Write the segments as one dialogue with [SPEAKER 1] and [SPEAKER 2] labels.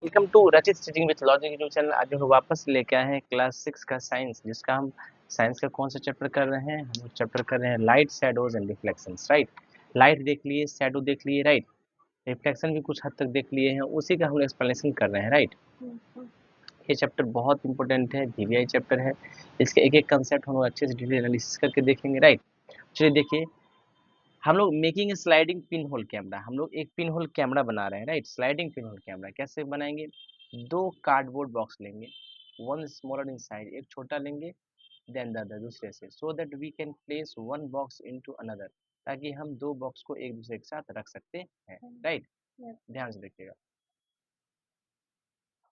[SPEAKER 1] Welcome to रचित stitching with logic YouTube channel. आज हम वापस लेके आए हैं क्लास 6 का साइंस, जिसका हम साइंस का कौन सा चैप्टर कर रहे हैं। हम चैप्टर कर रहे हैं light, shadows and reflections. Right, light देख लिए, शैडो देख लिए, राइट, रिफ्लेक्शन भी कुछ हद तक देख लिए हैं, उसी का हम एक्सप्लेनेशन कर रहे हैं। राइट, ये चैप्टर बहुत इंपॉर्टेंट है, वीवीआई चैप्टर है। इसके एक एक कंसेप्ट हम लोग अच्छे से डिटेल एनालिसिस करके देखेंगे। राइट, चलिए देखिए, हम लोग making sliding pin hole camera, हम लोग एक पिन होल कैमरा बना रहे हैं। Right, sliding pin hole camera कैसे बनाएंगे? दो कार्डबोर्ड बॉक्स लेंगे, वन स्मॉलर इन साइज, एक छोटा लेंगे, देन द अदर दूसरे से, so that we can place one box into another, ताकि हम दो बॉक्स को एक दूसरे के साथ रख सकते हैं। राइट, ध्यान से देखिएगा।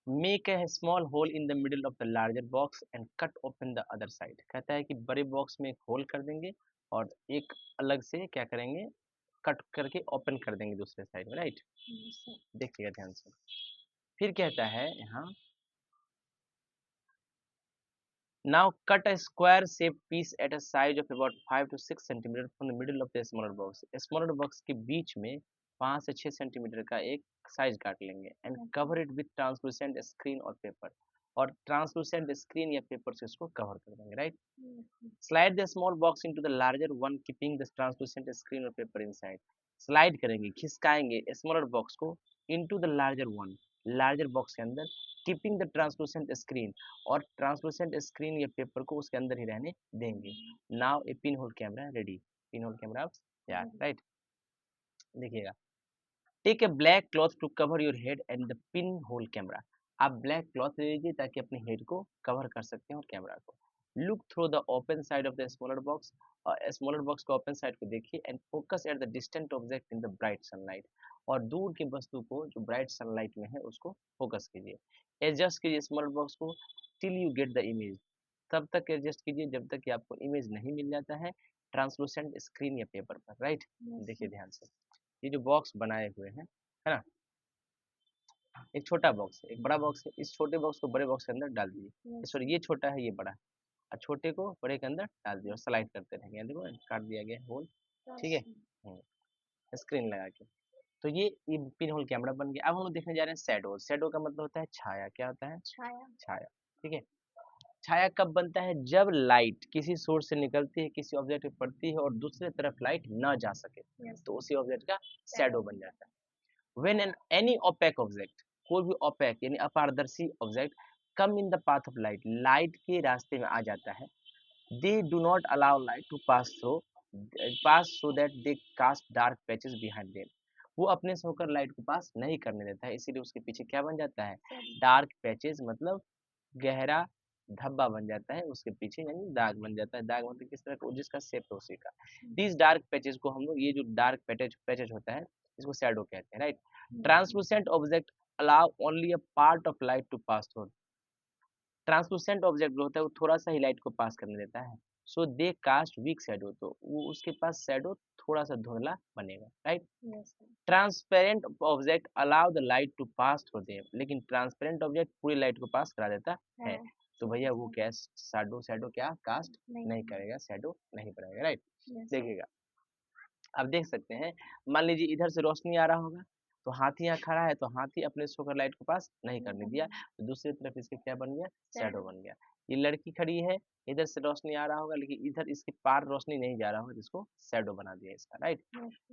[SPEAKER 1] Make a small hole in the middle of the larger box and cut open the other side. कहता है कि बड़े बॉक्स में एक होल कर देंगे और एक अलग से क्या करेंगे, कट करके ओपन कर देंगे दूसरे साइड में। राइट, देखिएगा ध्यान से। फिर कहता है यहाँ, now cut a square shape piece at a size of about 5 to 6 centimetre from the middle of the smaller box. Smaller box के बीच में 5 से 6 सेंटीमीटर का एक साइज काट लेंगे and cover it with translucent screen और पेपर, और ट्रांसलूसेंट स्क्रीन या पेपर से उसको कवर कर देंगे। Right, slide the small box into the larger one keeping the translucent screen और पेपर इनसाइड। स्लाइड करेंगे, खिसकाएंगे स्मॉलर बॉक्स को into the larger one, larger box के अंदर, कीपिंग द ट्रांसलूसेंट स्क्रीन, और ट्रांसलूसेंट स्क्रीन या paper को उसके अंदर ही रहने देंगे। नाउ ए pin hole camera ready, pin hole camera यार। राइट, देखिएगा, take a black cloth to cover your head and the pin hole camera. आप ब्लैक क्लॉथ ले लीजिए ताकि अपने हेड को कवर कर सकते हैं और कैमरा को। Look through the open side of the smaller box, और स्मॉलर बॉक्स के ओपन साइड को देखिए, and focus at the distant object in the bright sunlight, और दूर की वस्तु को जो ब्राइट सनलाइट में है उसको फोकस कीजिए। एडजस्ट कीजिए स्मॉलर बॉक्स को till you get the image, तब तक एडजस्ट कीजिए जब तक कि आपको इमेज नहीं मिल जाता है ट्रांसलूसेंट स्क्रीन या पेपर पर। राइट, देखिए ध्यान से, ये जो बॉक्स बनाए हुए हैं, है ना, एक छोटा बॉक्स है, एक बड़ा बॉक्स है, इस छोटे बॉक्स को बड़े बॉक्स के अंदर डाल दीजिए। सॉरी, ये छोटा है, ये बड़ा है, और छोटे को बड़े के अंदर डाल दिया और स्लाइड करते रहेंगे। देखो काट दिया गया होल, ठीक है, स्क्रीन लगा के। तो ये पिन होल कैमरा बन गया। अब हम लोग देखने जा रहे हैं शैडो। शैडो का मतलब होता है छाया। क्या होता है? छाया, छाया, ठीक है। छाया कब बनता है? जब लाइट किसी सोर्स से निकलती है, किसी ऑब्जेक्ट पे पड़ती है और दूसरे तरफ लाइट न जा सके, तो उसी ऑब्जेक्ट का शैडो बन जाता है। When any opaque object, कोई भी opaque यानी अपारदर्शी object come in the path of light, light के रास्ते में आ जाता है, they do not allow light to pass so that they cast dark patches behind them, वो अपने से होकर लाइट को पास नहीं करने देता है, इसीलिए उसके पीछे क्या बन जाता है? डार्क पैचेस, मतलब गहरा धब्बा बन जाता है उसके पीछे, यानी दाग बन जाता है। दाग मतलब किस तरह का? जिसका शेप है उसी का। दिस डार्क पैचेस को हम लोग, ये जो डार्क पैचेज होता है, इसको शैडो कहते हैं। Right, translucent object allow only a part of light to pass through. Translucent object जो होता है वो थोड़ा सा ही लाइट को पास करने देता है, so they cast weak shadow, तो वो उसके पास शैडो थोड़ा सा धुंधला बनेगा। Right, transparent object allow the light to pass through them, लेकिन ट्रांसपेरेंट ऑब्जेक्ट पूरी लाइट को पास करा देता है, तो भैया वो क्या, शैडो शैडो क्या कास्ट नहीं करेगा, शैडो नहीं बनाएगा। राइट, देखिएगा, अब देख सकते हैं, मान लीजिए इधर से रोशनी आ रहा होगा, तो हाथी यहाँ खड़ा है, तो हाथी अपने से होकर लाइट को पास नहीं करने दिया, तो दूसरी तरफ इसके क्या बन गया? शैडो बन गया। ये लड़की खड़ी है, इधर से रोशनी आ रहा होगा, लेकिन इधर इसके पार रोशनी नहीं जा रहा होगा, जिसको शैडो बना दिया इसका। राइट,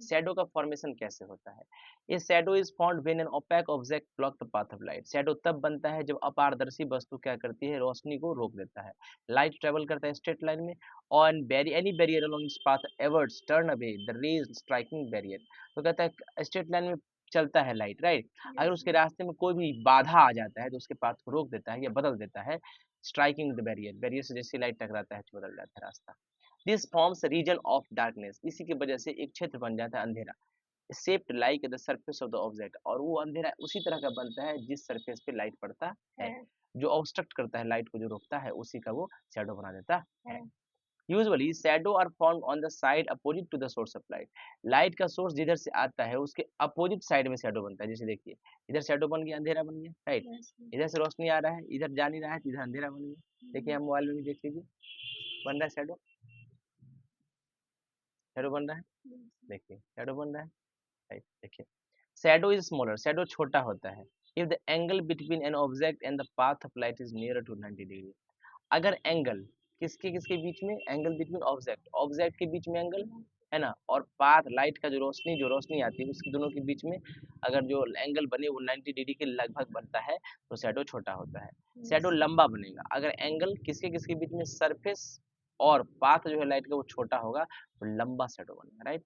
[SPEAKER 1] शैडो का फॉर्मेशन कैसे होता है? ये shadow is found when an opaque object block the path of light. Shadow तब बनता है जब अपारदर्शी वस्तु क्या करती है? रोशनी को रोक देता है। लाइट ट्रेवल करता है स्ट्रेट लाइन में, on any barrier along its path averts turn away the rays striking barrier। तो कहता है स्ट्रेट लाइन में चलता है लाइट, राइट, अगर उसके रास्ते में कोई भी बाधा आ जाता है तो उसके पाथ को रोक देता है या बदल देता है। स्ट्राइकिंग द बैरियर, बैरियर से जैसे लाइट टकराता है तो बदल जाता है रास्ता। This forms region of darkness, इसी की वजह से एक क्षेत्र बन जाता है अंधेरा। Shaped like the surface of the object, और वो अंधेरा उसी तरह का बनता है जिस सरफेस पे लाइट पड़ता है। जो ऑब्स्ट्रक्ट करता है लाइट को, जो रोकता है, उसी का वो शैडो बना देता है। Usually shadow are formed on the side opposite to the source of light. Light का सोर्स जिधर से आता है उसके अपोजिट साइड में शैडो बनता है। जैसे देखिए, इधर शैडो बन गया, अंधेरा बन गया। राइट, इधर से रोशनी आ रहा है, इधर जा नहीं रहा है, तो इधर अंधेरा बन गया। देखिए, हम मोबाइल में भी देख लीजिए, बन रहा है शैडो, शैडो बन रहा है, देखिए शैडो बन रहा है। राइट, देखिए, शैडो इज स्मॉलर, शैडो छोटा होता है if the angle between an object and the path of light is near to 90 degree. अगर एंगल किसके किसके बीच में, एंगल बिटवीन ऑब्जेक्ट, ऑब्जेक्ट के बीच में एंगल है ना, और पाथ लाइट का जो रोशनी आती है उसके दोनों के बीच में अगर जो एंगल बने वो 90 डिग्री के लगभग बनता है तो शैडो छोटा होता है। शैडो लंबा बनेगा अगर एंगल किसके किसके बीच में, सरफेस और पाथ जो है लाइट का वो छोटा होगा तो लंबा शैडो बनेगा, राइट।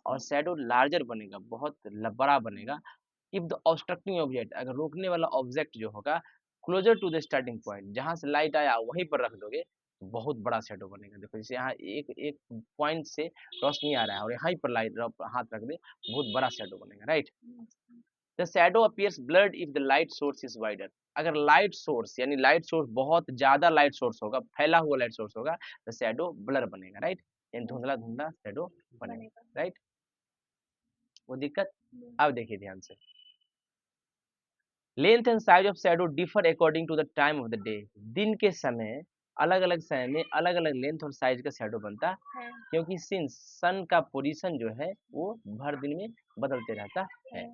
[SPEAKER 1] और शैडो लार्जर बनेगा, बहुत बड़ा बनेगा इफ द ऑब्स्ट्रक्टिंग ऑब्जेक्ट, अगर रोकने वाला ऑब्जेक्ट जो होगा closer to the starting point, जहां से लाइट आया वहीं पर रख दोगे तो बहुत बड़ा शैडो बनेगा। देखो जैसे यहाँ एक एक पॉइंट से रोशनी आ रहा है और यहाँ पर लाइट हाथ रख दे, बहुत बड़ा शैडो बनेगा, right. The shadow appears blurred if the light source is wider, अगर लाइट सोर्स यानी लाइट सोर्स बहुत ज्यादा लाइट सोर्स होगा, फैला हुआ लाइट सोर्स होगा तो शैडो ब्लर बनेगा, राइट, यानी धुंधला धुंधला शैडो बनेगा, राइट। वो दिक्कत। अब देखिए ध्यान से, length and size of shadow differ according to the time of the day, दिन के समय अलग अलग समय में अलग अलग लेंथ और साइज का शैडो बनता है, क्योंकि सिंस सन का पोजीशन जो है वो भर दिन में बदलते रहता है।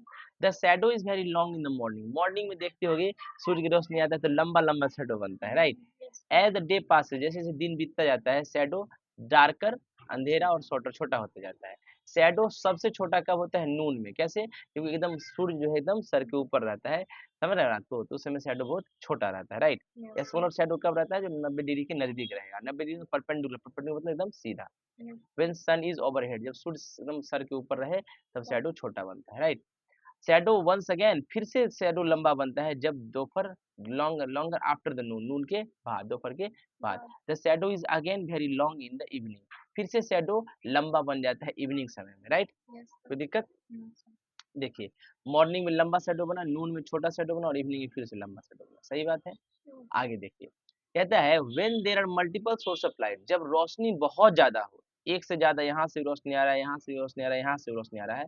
[SPEAKER 1] The shadow is very long in the morning, morning में देखते होगे सूर्य की रोशनी आता है तो लंबा लंबा शैडो बनता है, राइट। एज द डे पास, जैसे जैसे दिन बीतता जाता है शैडो डार्कर, अंधेरा और छोटा छोटा होते जाता है। शैडो सबसे छोटा कब होता है, नून में, कैसे, क्योंकि एकदम सूर्य जो है एकदम सर के ऊपर रहता है, समझ रहे हो आप, तो उस समय शैडो बहुत छोटा रहता है, राइट। स्मॉलर शैडो कब रहता है, जो 90 डिग्री के नजदीक रहेगा, 90 डिग्री परपेंडिकुलर, परपेंडिकुलर मतलब एकदम सीधा। व्हेन सन इज ओवरहेड, जब सूर्य एकदम सर के ऊपर रहे तब शैडो छोटा बनता है, राइट। शैडो वंस अगेन, फिर से शैडो लंबा बनता है जब दोपहर, लॉन्गर लॉन्गर आफ्टर द नून, नून के बाद, दोपहर के बाद। The shadow is again very long in the evening, फिर से शैडो लंबा बन जाता है इवनिंग समय में, राइट। कोई दिक्कत। देखिए मॉर्निंग में लंबा शैडो बना, नून में छोटा शैडो बना और इवनिंग में फिर से लंबा शैडो बना, सही बात है। आगे देखिए, कहता है when there are multiple source of light, जब रोशनी बहुत ज्यादा हो, एक से ज्यादा, यहाँ से रोशनी आ रहा है, यहाँ से रोशनी आ रहा है, यहाँ से रोशनी आ रहा है,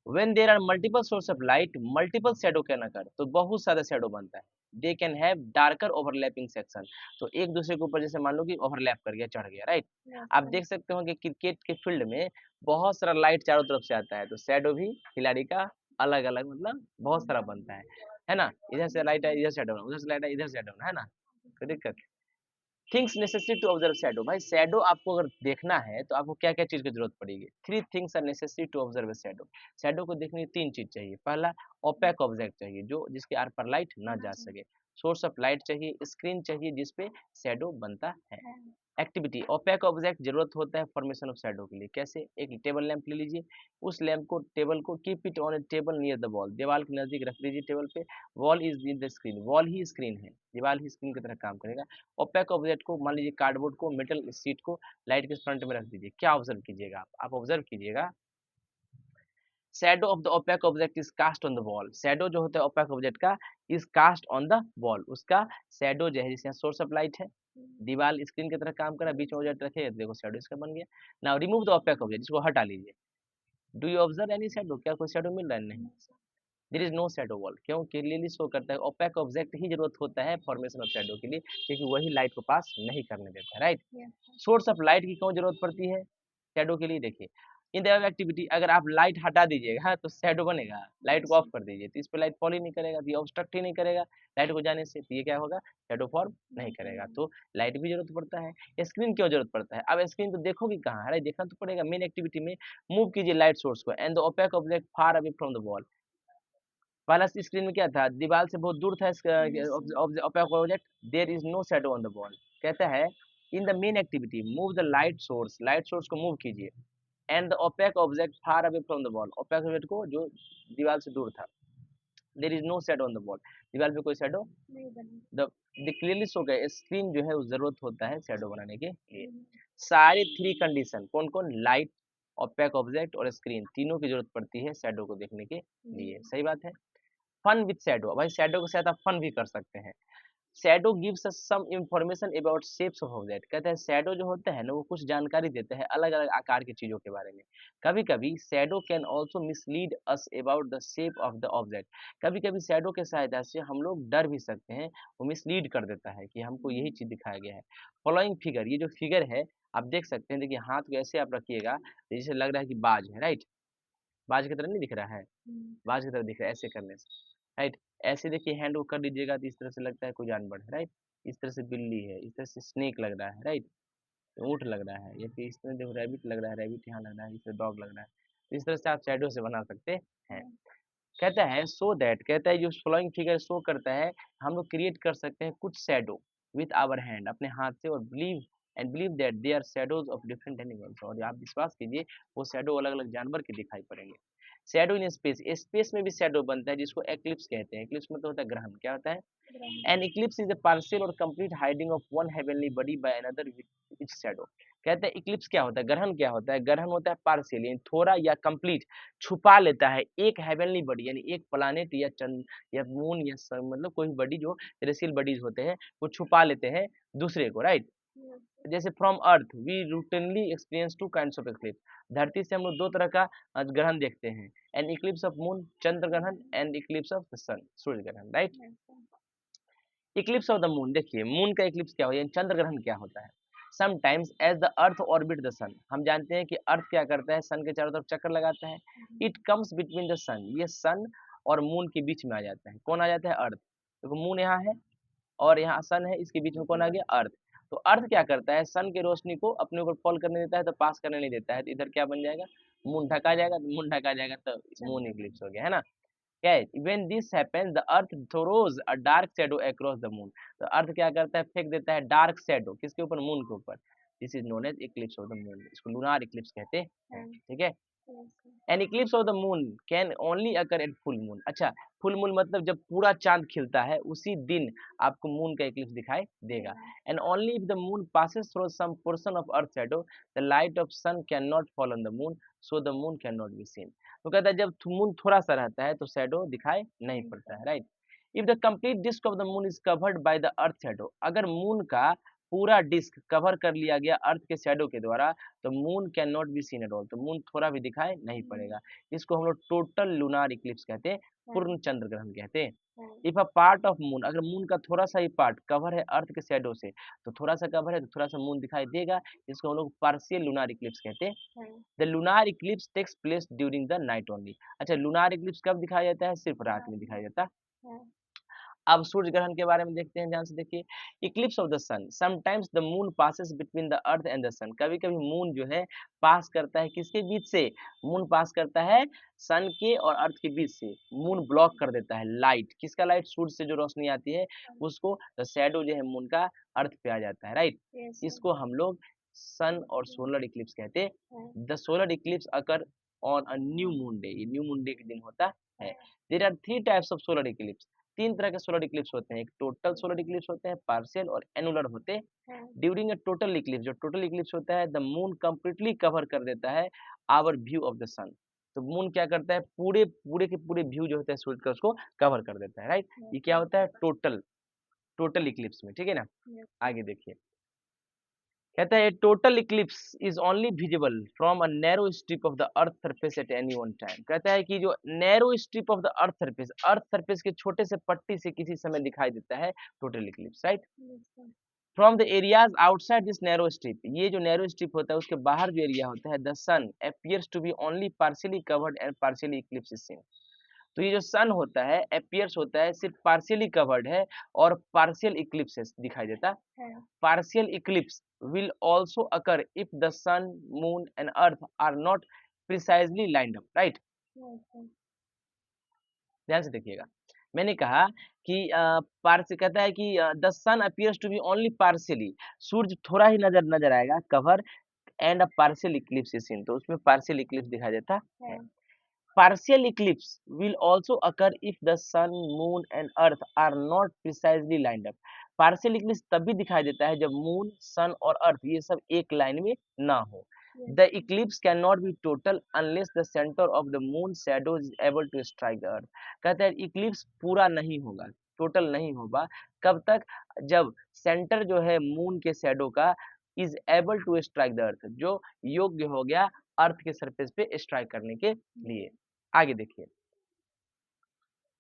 [SPEAKER 1] when there are multiple source of light multiple shadow can occur, तो बहुत सारा शैडो बनता है। They can have darker overlapping section, तो एक दूसरे के ऊपर जैसे मान लो कि ओवरलैप कर गया, चढ़ गया, राइट। आप देख सकते हो कि क्रिकेट के फील्ड में बहुत सारा लाइट चारों तरफ से आता है तो शैडो भी खिलाड़ी का अलग अलग मतलब बहुत सारा बनता है ना, इधर से लाइट है इधर शैडो, उधर से लाइट है इधर शैडो, है ना, कोई दिक्कत। Things necessary to observe shadow, भाई शैडो आपको अगर देखना है तो आपको क्या क्या चीज की जरूरत पड़ेगी, three things are necessary to observe shadow. Shadow को देखने की तीन चीज चाहिए, पहला ओपेक ऑब्जेक्ट चाहिए जो जिसके आर पर लाइट ना जा सके, सोर्स ऑफ लाइट चाहिए, स्क्रीन चाहिए जिसपे शैडो बनता है। एक्टिविटी, ओपेक ऑब्जेक्ट जरूरत होता है फॉर्मेशन ऑफ शैडो के लिए, कैसे, एक टेबल लैंप ले लीजिए, उस लैंप को टेबल को keep it on A table near the wall, दीवार के नजदीक रख दीजिए टेबल पे, wall is in the screen, wall he screen है, दीवार ही स्क्रीन की तरह काम करेगा। ओपेक ऑब्जेक्ट को मान लीजिए कार्डबोर्ड को, मेटल शीट को लाइट के फ्रंट में रख दीजिए, क्या ऑब्जर्व कीजिएगा आप ऑब्जर्व कीजिएगा, shadow of the opaque object is cast on the wall, shadow जो होता है ओपेक ऑब्जेक्ट का is cast on the wall, उसका शैडो जो है जिससे सोर्स ऑफ लाइट है, दीवार स्क्रीन की तरह काम कर रहा है, बीच में ऑब्जेक्ट रखे, देखो शैडो इसका बन गया। Now remove the opaque object, इसको हटा लीजिए, do you observe any shadow, क्या कोई शैडो मिल रहा है, नहीं, there is no shadow wall, क्यों, क्लियरली शो करता है ओपेक ऑब्जेक्ट ही जरूरत होता है फॉर्मेशन ऑफ शैडो के लिए, क्योंकि वही लाइट को पास नहीं करने देता है, राइट। सोर्स ऑफ लाइट की क्यों जरूरत पड़ती है शैडो के लिए, देखिए इन द एक्टिविटी, अगर आप लाइट हटा दीजिएगा तो शैडो बनेगा, लाइट को ऑफ कर दीजिए तो इस पे लाइट फॉल ही नहीं करेगा, तो ये ऑब्स्ट्रक्ट ही नहीं करेगा लाइट को जाने से, तो ये क्या होगा, शैडो फॉर्म नहीं करेगा, तो लाइट भी जरूरत पड़ता है। स्क्रीन क्यों जरूरत पड़ता है, अब स्क्रीन तो देखोगे कहाँ, अरे देखना तो पड़ेगा, मेन एक्टिविटी में मूव कीजिए लाइट सोर्स को and the opaque object far away from the wall, पहला स्क्रीन में क्या था, दीवार से बहुत दूर था opaque object, there is no shadow on the wall, कहता है in the main activity move the light source को मूव कीजिए and the opaque object far away from the wall, opaque object को जो दीवार से दूर था, there is no shadow on the wall, दीवार पे कोई शैडो द क्लियरली शो गया, स्क्रीन जो है वो जरूरत होता है शैडो बनाने के लिए। सारे थ्री कंडीशन कौन कौन, लाइट, ओपेक ऑब्जेक्ट और स्क्रीन, तीनों की जरूरत पड़ती है शैडो को देखने के लिए, सही बात है। फन विद शैडो, भाई शैडो के साथ आप फन भी कर सकते हैं। Shadow gives us some information about shapes of object, कहते हैं शैडो जो होता है ना वो कुछ जानकारी देता है अलग अलग आकार की चीजों के बारे में। कभी कभी shadow can also mislead us about the shape of the object, कभी कभी शैडो के सहायता से हम लोग डर भी सकते हैं, वो मिसलीड कर देता है कि हमको यही चीज दिखाया गया है। फॉलोइंग फिगर, ये जो फिगर है आप देख सकते हैं, देखिए हाथ को ऐसे आप रखिएगा जैसे लग रहा है कि बाज है, राइट, बाज की तरह नहीं दिख रहा है, बाज की तरह दिख रहा है ऐसे करने से, राइट। ऐसे देखिए हैंड को कर दीजिएगा तो इस तरह से लगता है कोई जानवर है, राइट। इस तरह से बिल्ली है, इस तरह से स्नेक लग रहा है, राइट। ऊँट लग रहा है, या फिर इस तरह देखो रैबिट लग रहा है, रैबिट यहाँ लग रहा है, इस तरह डॉग लग रहा है। तो इस तरह से आप शैडो से बना सकते हैं। कहता है सो दैट, कहता है जो फॉलोइंग फिगर शो करता है हम लोग क्रिएट कर सकते हैं कुछ शैडो विथ आवर हैंड, अपने हाथ से, और believe that they are shadows of different animals, और आप विश्वास कीजिए वो शैडो अलग अलग जानवर के दिखाई पड़ेंगे। शैडो इन स्पेस, स्पेस में भी शैडो बनता है जिसको एक्लिप्स कहते हैं। एक्लिप्स मतलब होता है ग्रहण, क्या होता है? An eclipse is a partial or complete hiding of one heavenly body by another with its shadow। कहते हैं इक्लिप्स क्या होता है, ग्रहण क्या होता है? ग्रहण होता है पार्शियल यानी थोड़ा या कंप्लीट, छुपा लेता है एक हेवनली बॉडी यानी एक प्लानेट या चंद या मून या सन, मतलब कोई बॉडी जो टेरेस्ट्रियल बॉडीज होते हैं वो छुपा लेते हैं दूसरे को, राइट। जैसे from earth we routinely experience two kinds of eclipse, धरती से हम लोग दो तरह का ग्रहण देखते हैं, एन इक्लिप्स ऑफ मून चंद्र ग्रहण, and eclipse of the sun सूर्य ग्रहण, right. Eclipse of the moon, देखिए मून का इक्लिप्स क्या होता है, चंद्र ग्रहण क्या होता है? Sometimes as the earth orbit the sun, हम जानते हैं कि अर्थ क्या करता है, सन के चारों तरफ चक्कर लगाता है। इट कम्स बिटवीन द सन, ये सन और मून के बीच में आ जाता है। कौन आ जाता है? अर्थ। देखो मून यहाँ है और यहाँ सन है, इसके बीच में कौन आ गया? अर्थ। तो अर्थ क्या करता है, सन की रोशनी को अपने ऊपर फॉल करने देता है, तो पास करने नहीं देता है, तो इधर क्या बन जाएगा? मून ढका जाएगा, तो मून ढका जाएगा तो मून इक्लिप्स हो गया, है ना। क्या है? When this happens the earth throws a dark shadow across the moon, तो अर्थ क्या करता है, फेंक देता है डार्क शैडो, किसके ऊपर? मून के ऊपर। This is known as eclipse of the moon, इसको लूनार इक्लिप्स कहते हैं, ठीक है। An eclipse of the moon can only occur at full moon, अच्छा फुल मून मतलब जब पूरा चांद खिलता है उसी दिन आपको मून का इक्लिप्स दिखाई देगा। And only if the moon passes through some portion of earth shadow the light of sun can not fall on the moon, so the moon can not be seen. तो कहता है जब moon थोड़ा सा रहता है तो शैडो दिखाई नहीं पड़ता है, right. If the complete disc of the moon is covered by the earth shadow, अगर मून का पूरा डिस्क कवर कर लिया गया अर्थ के शैडो के द्वारा, तो moon can not be scene at all, तो मून थोड़ा भी दिखाई नहीं पड़ेगा। इसको हम लोग टोटल लूनार इक्लिप्स कहते हैं, पूर्ण चंद्र ग्रहण कहते हैं। If a part of moon, अगर मून का थोड़ा सा ही पार्ट कवर है अर्थ के शैडो से, तो थोड़ा सा कवर है तो थोड़ा सा मून दिखाई देगा, इसको हम लोग पार्शियल लूनार इक्लिप्स कहते हैं। The lunar eclipse takes place during the night only, अच्छा लूनार इक्लिप्स कब दिखाया जाता है? सिर्फ रात में दिखाया जाता है। अब सूर्य ग्रहण के बारे में देखते हैं, ध्यान से देखिए। Eclipse of the sun, sometimes the moon passes between the earth and the sun, कभी कभी मून जो है पास करता है किसके बीच से? मून पास करता है सन के और अर्थ के बीच से। मून ब्लॉक कर देता है लाइट, किसका लाइट? सूर्य से जो रोशनी आती है उसको, तो शैडो जो है मून का अर्थ पे आ जाता है, राइट। इसको हम लोग सन और सोलर इक्लिप्स कहते हैं। The solar eclipse occur on a new moon day, ये न्यू मून डे के दिन होता है। There are three types of solar eclipse, तीन तरह के सोलर इक्लिप्स होते हैं, एक टोटल सोलर इक्लिप्स होते हैं, पार्शियल और एनुलर होते हैं। ड्यूरिंग अ टोटल इक्लिप्स, जो टोटल इक्लिप्स होता है द मून कंप्लीटली कवर कर देता है आवर व्यू ऑफ द सन, तो मून क्या करता है, पूरे पूरे के पूरे व्यू जो होता है सूर्य का उसको कवर कर देता है, राइट। ये क्या होता है? टोटल, टोटल इक्लिप्स में, ठीक है ना। आगे देखिए, कहता है total Eclipse is only visible from a narrow strip of the earth surface at any one time, कहता है कि जो narrow strip of the earth surface के छोटे से पट्टी से किसी समय दिखाई देता है total Eclipse, right. From the areas outside this narrow strip, ये जो नैरो स्ट्रिप होता है उसके बाहर जो एरिया होता है, the sun appears to be only partially covered and partially eclipse is seen, तो ये जो सन होता है अपीयर्स होता है सिर्फ पार्शियली कवर्ड है और पार्शियल इक्लिप्स दिखाई देता है। Partial eclipse will also occur if the sun, moon and earth are not precisely lined up, right? ध्यान से देखिएगा, मैंने कहा कि पार्स कहता है कि the sun appears to be only partially, सूर्य थोड़ा ही नजर नजर आएगा cover, and a partial eclipse is seen, तो उसमें पार्शियल इक्लिप्स दिखाई देता है। Partial eclipse will also occur if the sun, moon and earth are not precisely lined up. Partial eclipse तब भी दिखाई देता है जब मून, सन और अर्थ ये सब एक लाइन में ना हो। The eclipse cannot be total unless the center of the moon shadow is able to strike the earth. कहता है इक्लिप्स पूरा नहीं होगा, टोटल नहीं होगा, कब तक? जब सेंटर जो है मून के शैडो का is able to strike the earth, जो योग्य हो गया अर्थ के सरफेस पे स्ट्राइक करने के लिए। आगे देखिए,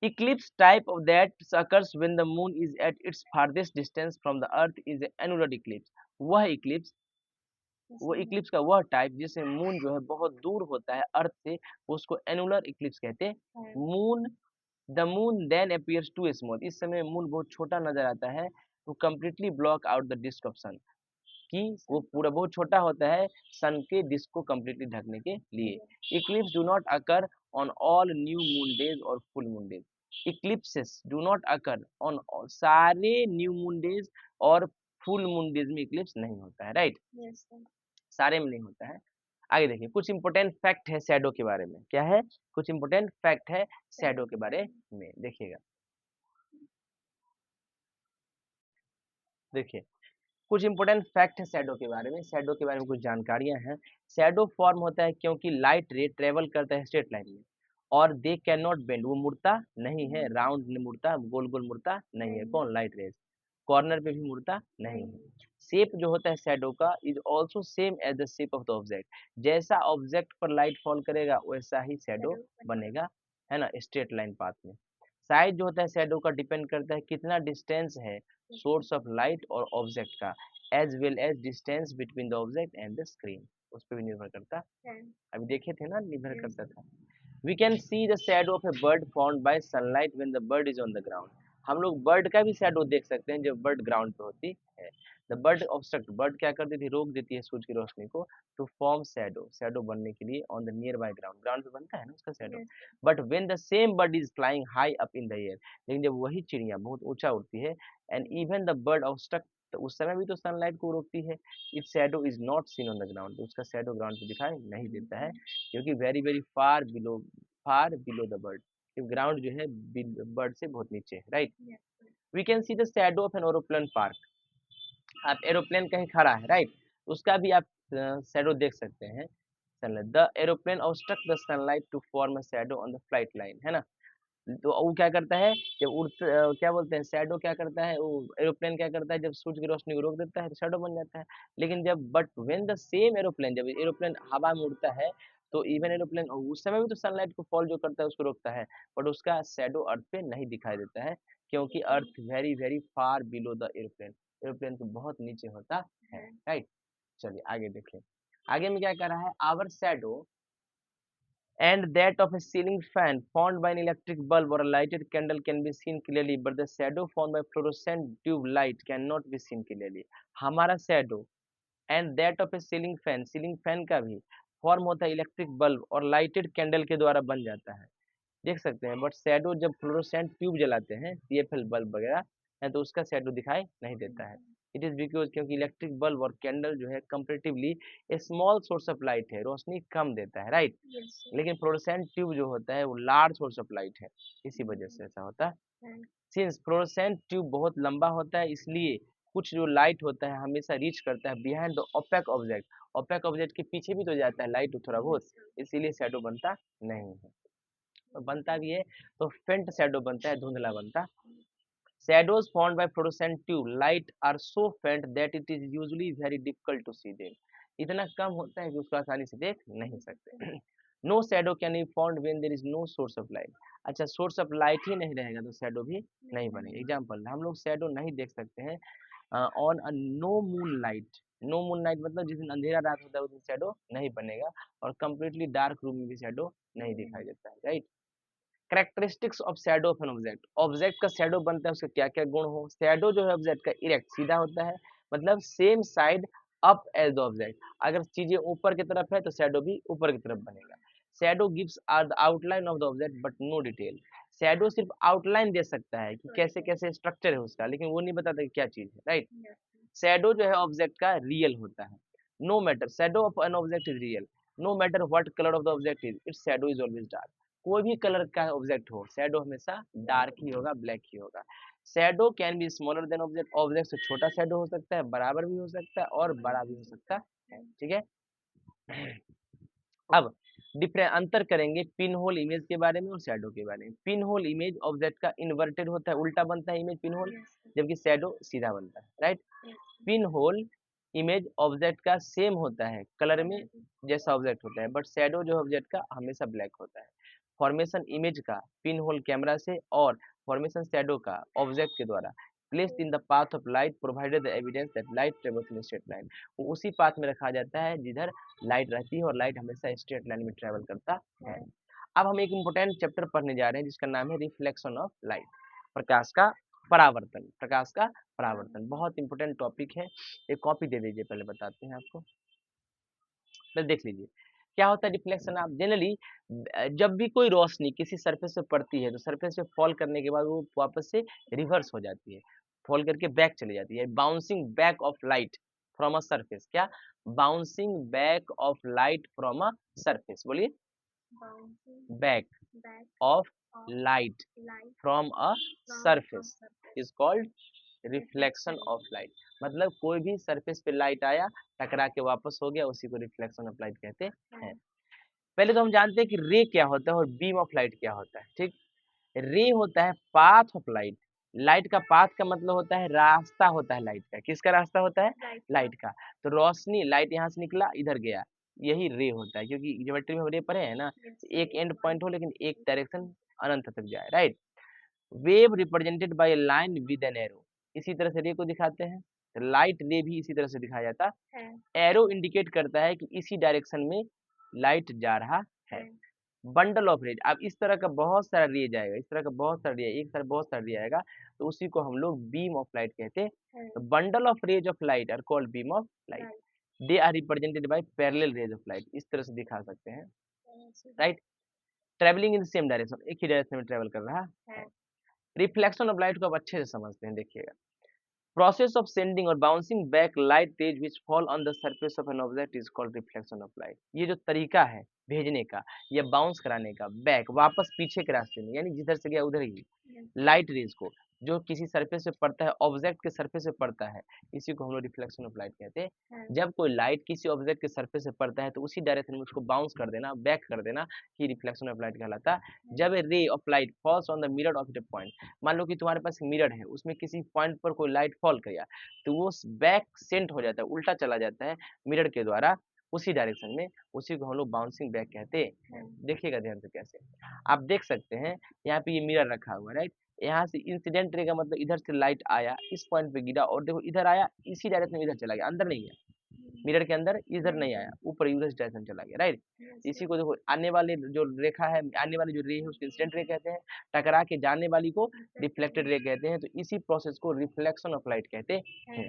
[SPEAKER 1] eclipse type of that occurs when the moon is at its farthest distance from the earth is an annular eclipse, वह इक्लिप्स, वो इक्लिप्स का वह टाइप जिसमें मून जो है बहुत दूर होता है अर्थ से, उसको एनुलर इक्लिप्स कहते हैं। Moon the moon then appears to small, इस समय मून बहुत छोटा नजर आता है, to completely block out the disc of sun, कि वो पूरा बहुत छोटा होता है सन के डिस्क को कंप्लीटली ढकने के लिए। Eclipse do not occur on all new moon days और full moon days, eclipses do not occur on सारे न्यू मून डेज और फुल मून डेज में इक्लिप्स नहीं होता है, राइट। सारे में नहीं होता है। आगे देखिए, कुछ इंपोर्टेंट फैक्ट है शैडो के बारे में, क्या है, कुछ इंपोर्टेंट फैक्ट है शैडो के बारे में, देखिएगा। देखिए, कुछ इंपोर्टेंट फैक्ट है शैडो के बारे में, शैडो के बारे में कुछ जानकारियां हैं। शैडो फॉर्म होता है क्योंकि लाइट रे ट्रेवल करता है स्ट्रेट लाइन में, और दे कैन नॉट बेंड, वो मुड़ता नहीं है, राउंड में मुड़ता, गोल गोल मुड़ता नहीं है, कौन, लाइट रेज, कॉर्नर पे भी मुड़ता नहीं है। शेप जो होता है शैडो का is also same as the shape of the object, जैसा ऑब्जेक्ट पर लाइट फॉल करेगा वैसा ही शैडो बनेगा, है ना, स्ट्रेट लाइन पाथ में। साइज जो होता है शैडो का डिपेंड करता है कितना डिस्टेंस है सोर्स ऑफ लाइट और ऑब्जेक्ट का, as well as distance between the object and the screen, उस पर भी निर्भर करता है। अभी देखे थे ना, निर्भर करता था। We can see the shadow of a bird found by sunlight when the bird is on the ground, हम लोग बर्ड का भी शैडो देख सकते हैं जब बर्ड ग्राउंड पे होती है। द बर्ड ऑब्स्ट्रक्ट, बर्ड क्या करती थी, रोक देती है सूरज की रोशनी को, टू फॉर्म शैडो, शैडो बनने के लिए, on the near by ground, ground पे बनता है ना उसका shadow. But when the same bird is flying high up in the air, लेकिन जब वही चिड़िया बहुत ऊंचा उड़ती है, and even the bird obstruct, तो उस समय भी तो सनलाइट को रोकती है, it's shadow is not seen on the ground, तो उसका शैडो ग्राउंड पे दिखाई नहीं देता है, क्योंकि very very far below the bird, ground जो है बर्ड से बहुत नीचे है, right. We can see the shadow of an aeroplane park, आप एरोप्लेन कहीं खड़ा है, राइट, उसका भी आप शैडो देख सकते हैं। Sunlight, the aeroplane obstruct the sunlight to form a shadow on the flight line, है ना। तो वो क्या करता है, जब क्या बोलते हैं, शैडो क्या करता है, वो एरोप्लेन क्या करता है, जब सूरज की रोशनी को रोक देता है तो शैडो बन जाता है। लेकिन जब but when the same aeroplane, जब एरोप्लेन हवा में उड़ता है, तो इवन एरोप्लेन उस समय भी तो सनलाइट को फॉल जो करता है उसको रोकता है, बट उसका शैडो अर्थ पे नहीं दिखाई देता है, क्योंकि earth very very far below the aeroplane, aeroplane तो बहुत नीचे होता है, राइट। चलिए आगे देखें, आगे में क्या कह रहा है, our shadow and that of a ceiling fan formed by an electric bulb or a lighted candle can be seen clearly, but the shadow formed by fluorescent tube light cannot be seen clearly। हमारा shadow and that of a ceiling fan का भी form होता है electric bulb और lighted candle के द्वारा बन जाता है, देख सकते हैं, बट शैडो जब फ्लोरोसेंट ट्यूब जलाते हैं, सीएफएल बल्ब वगैरह है, तो उसका शैडो दिखाई नहीं देता है। इट इज बिकॉज, क्योंकि इलेक्ट्रिक बल्ब और कैंडल जो है comparatively small source of light है, रोशनी कम देता है, राइट। लेकिन फ्लोरोसेंट ट्यूब जो होता है वो लार्ज सोर्स ऑफ लाइट है, इसी वजह से ऐसा होता है। सिंस फ्लोरोसेंट ट्यूब बहुत लंबा होता है, इसलिए कुछ जो लाइट होता है हमेशा रीच करता है behind the opaque object, opaque object के पीछे भी तो जाता है लाइट थोड़ा बहुत, इसीलिए शैडो बनता नहीं है, और बनता भी है तो फेंट शैडो बनता है, धुंधला बनता। Shadows formed by fluorescent tube light are so faint that it is usually very difficult to see them, इतना कम होता है कि उसको आसानी से देख नहीं सकते। No shadow can be found when there is no source of light, अच्छा सोर्स ऑफ लाइट ही नहीं रहेगा तो शैडो भी नहीं बनेगा। एग्जांपल, हम लोग शैडो नहीं देख सकते हैं on a no moon light, no moon night मतलब जिस दिन अंधेरा रात होता है उस दिन शैडो नहीं बनेगा, और कंप्लीटली डार्क रूम में भी शैडो नहीं दिखाई देता है, right. Characteristics of shadow of an object, object का शैडो बनता है उसके क्या क्या गुण हो। शैडो जो है ऑब्जेक्ट का इरेक्ट सीधा होता है, मतलब same side up as the object, अगर चीजें ऊपर की तरफ है तो शैडो भी ऊपर की तरफ बनेगा। Shadow gives are the outline of the object but no detail, shadow सिर्फ आउटलाइन दे सकता है कि कैसे कैसे स्ट्रक्चर है उसका, लेकिन वो नहीं बताता कि क्या चीज है, राइट। शैडो जो है ऑब्जेक्ट का रियल होता है, no matter, shadow of an object is real, no matter what colour of the object is, its shadow is always dark, कोई भी कलर का ऑब्जेक्ट हो शैडो हमेशा डार्क ही होगा, ब्लैक ही होगा। Shadow can be smaller than object, object से छोटा shadow हो सकता है, बराबर भी हो सकता है और बड़ा भी हो सकता है, ठीक है। अब डिफरेंट अंतर करेंगे पिन होल इमेज के बारे में और शैडो के बारे में। पिन होल इमेज ऑब्जेक्ट का इन्वर्टेड होता है, उल्टा बनता है इमेज पिन होल, जबकि शैडो सीधा बनता है, right. Pin hole image object का सेम होता है कलर में जैसा ऑब्जेक्ट होता है, बट शैडो जो ऑब्जेक्ट का हमेशा ब्लैक होता है। फॉर्मेशन इमेज का पिन होल कैमरा से और फॉर्मेशन शैडो का ऑब्जेक्ट के द्वारा, placed in the path of light provided the evidence that light travels in straight line, वो उसी पाथ में रखा जाता है जिधर लाइट रहती है और लाइट हमेशा स्ट्रेट लाइन में ट्रेवल करता है। अब हम एक इम्पोर्टेंट चैप्टर पढ़ने जा रहे हैं जिसका नाम है रिफ्लेक्शन ऑफ लाइट, प्रकाश का परावर्तन। प्रकाश का परावर्तन बहुत इंपॉर्टेंट टॉपिक है। एक कॉपी दे दीजिए, पहले बताते हैं आपको, पहले देख लीजिए क्या होता है रिफ्लेक्शन। आप जनरली जब भी कोई रोशनी किसी सरफेस पे पड़ती है तो सरफेस पे फॉल करने के बाद वो वापस से रिवर्स हो जाती है, फॉल करके बैक चली जाती है। Bouncing back of light from a surface, क्या bouncing back of light from a surface, बोलिए back of light from a surface is called reflection of light. मतलब कोई भी सरफेस पे लाइट आया, टकरा के वापस हो गया, उसी को रिफ्लेक्शन ऑफ लाइट कहते हैं। पहले तो हम जानते हैं कि रे क्या होता है और बीम ऑफ लाइट क्या होता है। ठीक, रे होता है पाथ ऑफ लाइट। लाइट का पाथ का मतलब होता है रास्ता होता है लाइट का। किसका रास्ता होता है? लाइट का। तो रोशनी, लाइट यहाँ से निकला इधर गया, यही रे होता है। क्योंकि ज्योमेट्री में हम रे पढ़े हैं ना, एक एंड पॉइंट हो लेकिन एक डायरेक्शन अनंत तक जाए, right. Wave represented by line with an arrow, इसी तरह से रे को दिखाते हैं। लाइट रे भी इसी तरह से दिखाया जाता है। एरो इंडिकेट करता है कि इसी डायरेक्शन में लाइट जा रहा है। बंडल ऑफ रेज, अब इस तरह का बहुत सारा रे जाएगा, इस तरह का बहुत सारा रे, एक साथ बहुत सारा रे आएगा, तो उसी को हम लोग बीम ऑफ लाइट कहते हैं। तो bundle of rays of light are called beam of light. They are represented by parallel rays of light, इस तरह से दिखा सकते हैं, right. Travelling in the same direction, एक ही डायरेक्शन में ट्रेवल कर रहा है। रिफ्लेक्शन ऑफ लाइट को आप अच्छे से समझते हैं, देखिएगा। प्रोसेस ऑफ सेंडिंग और bouncing back light rays which fall on the surface of an object is called reflection of light. ये जो तरीका है भेजने का या बाउंस कराने का, बैक वापस पीछे के रास्ते में, यानी जिधर से गया उधर ही लाइट रेज को जो किसी सरफेस पे पड़ता है, ऑब्जेक्ट के सरफेस पे पड़ता है, इसी को हम लोग रिफ्लेक्शन ऑफ लाइट कहते हैं। जब कोई लाइट किसी ऑब्जेक्ट के सरफेस पे पड़ता है तो उसी डायरेक्शन में उसको बाउंस कर देना, बैक कर देना, कि रिफ्लेक्शन ऑफ लाइट कहलाता है। जब a ray of light falls on the mirror of the point, मान लो कि तुम्हारे पास मिरर है, उसमें किसी पॉइंट पर कोई लाइट फॉल किया, तो वो बैक सेंट हो जाता है, उल्टा चला जाता है मिरर के द्वारा उसी डायरेक्शन में, उसी को हम लोग बाउंसिंग बैक कहते हैं। देखिएगा ध्यान से कैसे, आप देख सकते हैं यहाँ पे ये मिरर रखा हुआ है, राइट। यहाँ से इंसिडेंट रे का मतलब इधर से लाइट आया, इस पॉइंट पे गिरा, और देखो इधर आया, इसी डायरेक्शन में इधर चला गया, अंदर नहीं गया मिरर के अंदर, इधर नहीं आया, ऊपर उधर डायरेक्शन चला गया, राइट। इसी को देखो, आने वाले जो रेखा है, आने वाली जो रे है उसको इंसिडेंट रे कहते हैं, टकरा के जाने वाली को रिफ्लेक्टेड रे कहते हैं। तो इसी प्रोसेस को रिफ्लेक्शन ऑफ लाइट कहते हैं।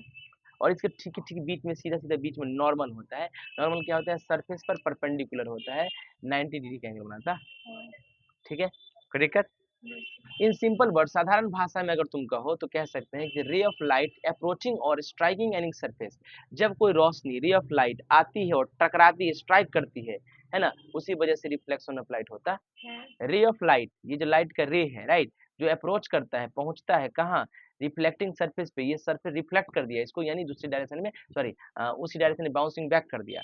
[SPEAKER 1] और इसके ठीक ठीक बीच में, सीधा सीधा बीच में नॉर्मल होता है। नॉर्मल क्या होता है? सरफेस पर परपेंडिकुलर होता है, 90 डिग्री का एंगल बनाता है, ठीक है। कोई दिक्कत? इन सिंपल वर्ड, साधारण भाषा में अगर तुम कहो तो कह सकते हैं कि रे ऑफ लाइट अप्रोचिंग और स्ट्राइकिंग एनी सरफेस, जब कोई रोशनी रे ऑफ लाइट आती है और टकराती है, स्ट्राइक करती है ना, उसी वजह से रिफ्लेक्शन ऑफ लाइट होता है। रे ऑफ लाइट, ये जो लाइट का रे है, राइट, जो अप्रोच करता है, पहुंचता है कहाँ? रिफ्लेक्टिंग सरफेस पे, ये सरफेस रिफ्लेक्ट कर दिया इसको, यानी दूसरी डायरेक्शन में, सॉरी उसी डायरेक्शन में बाउंसिंग बैक कर दिया।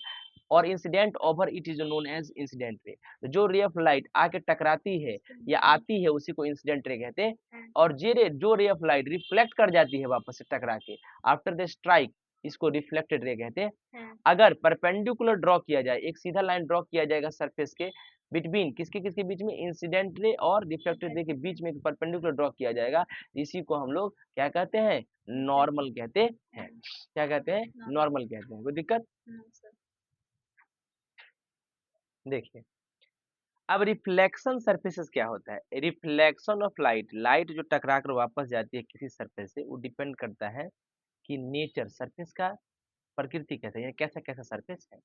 [SPEAKER 1] और incident over it is known as incident ray. जो रे ऑफ लाइट आके टकराती है या आती है, उसी को इंसिडेंट रे कहते हैं। और जो रे ऑफ लाइट रिफ्लेक्ट कर जाती है वापस से टकरा के आफ्टर द स्ट्राइक, इसको रिफ्लेक्टेड रे कहते हैं। अगर परपेंडिकुलर ड्रॉ किया जाए, एक सीधा लाइन ड्रॉ किया जाएगा सरफेस के बिटवीन, किसके किसके बीच में? इंसिडेंट रे और रिफ्लेक्टेड रे के बीच में परपेंडिकुलर ड्रॉ किया जाएगा, इसी को हम लोग क्या कहते हैं? नॉर्मल कहते हैं। क्या कहते हैं? नॉर्मल कहते हैं। कोई दिक्कत? देखिए, अब रिफ्लेक्शन सरफेसेस क्या होता है? रिफ्लेक्शन ऑफ लाइट, लाइट जो टकरा कर वापस जाती है किसी सरफेस से, वो डिपेंड करता है कि नेचर सरफेस का, प्रकृति कैसा है, कैसा कैसा सरफेस है।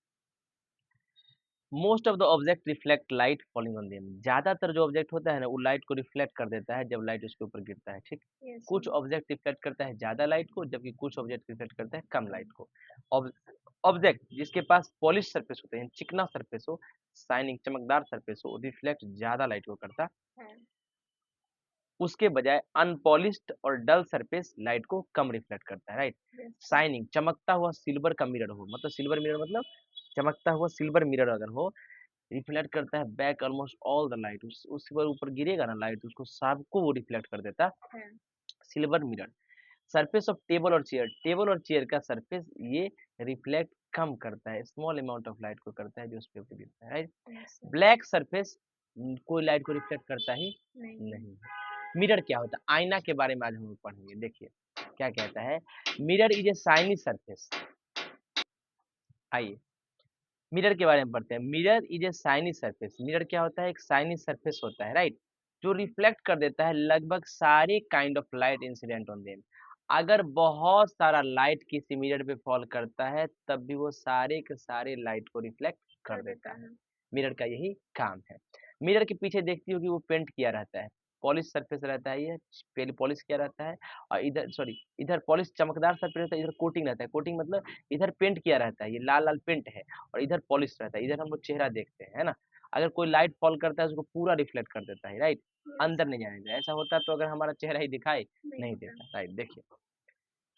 [SPEAKER 1] Most of the object reflect light falling on them, ज्यादातर जो ऑब्जेक्ट होता है ना, वो लाइट को रिफ्लेक्ट कर देता है जब लाइट उसके ऊपर गिरता है, ठीक। कुछ ऑब्जेक्ट रिफ्लेक्ट करता है ज्यादा लाइट को, जबकि कुछ ऑब्जेक्ट रिफ्लेक्ट करता है कम लाइट को। ऑब्जेक्ट जिसके पास पॉलिश सरफेस होते हैं, चिकना सरफेस हो, शाइनिंग चमकदार सरफेस हो, रिफ्लेक्ट ज्यादा लाइट को करता है, उसके बजाय अनपॉलिश्ड और डल सरफेस लाइट को कम रिफ्लेक्ट करता है, राइट। शाइनिंग चमकता हुआ सिल्वर का मिरर हो, मतलब सिल्वर मिरर मतलब चमकता हुआ सिल्वर मिरर अगर हो, रिफ्लेक्ट करता है back almost all the light, उसके ऊपर गिरेगा ना लाइट, उसको सबको वो रिफ्लेक्ट कर देता है, silver mirror. Surface of table और चेयर, टेबल और चेयर का सरफेस ये रिफ्लेक्ट कम करता है, स्मॉल अमाउंट ऑफ लाइट को करता है जो उस पे ऊपर गिरता है, राइट। ब्लैक सरफेस कोई लाइट को रिफ्लेक्ट करता ही नहीं। मिरर क्या होता है? आईना के बारे में आज हम लोग पढ़ेंगे। देखिए क्या कहता है, mirror is a shiny surface. आइए, मिरर के बारे में पढ़ते हैं। Mirror is a shiny surface. Mirror क्या होता है? एक शाइनी सरफेस होता है, राइट, जो रिफ्लेक्ट कर देता है लगभग सारे kind of light incident on them. अगर बहुत सारा लाइट किसी मिरर पे फॉल करता है तब भी वो सारे के सारे लाइट को रिफ्लेक्ट कर देता है। मिरर का यही काम है। मिरर के पीछे देखती हो कि वो पेंट किया रहता है, पॉलिश सरफेस रहता है, ये पहले पॉलिश किया रहता है, और इधर सॉरी इधर पॉलिश चमकदार सरफेस रहता है, इधर कोटिंग रहता है। कोटिंग मतलब इधर पेंट किया रहता है, ये लाल लाल पेंट है, और इधर पॉलिश रहता है। इधर हम लोग चेहरा देखते हैं, है ना। अगर कोई लाइट फॉल करता है उसको पूरा रिफ्लेक्ट कर देता है, राइट, अंदर नहीं जाने देता। ऐसा होता तो अगर हमारा चेहरा ही दिखाई नहीं देता, राइट। देखिए,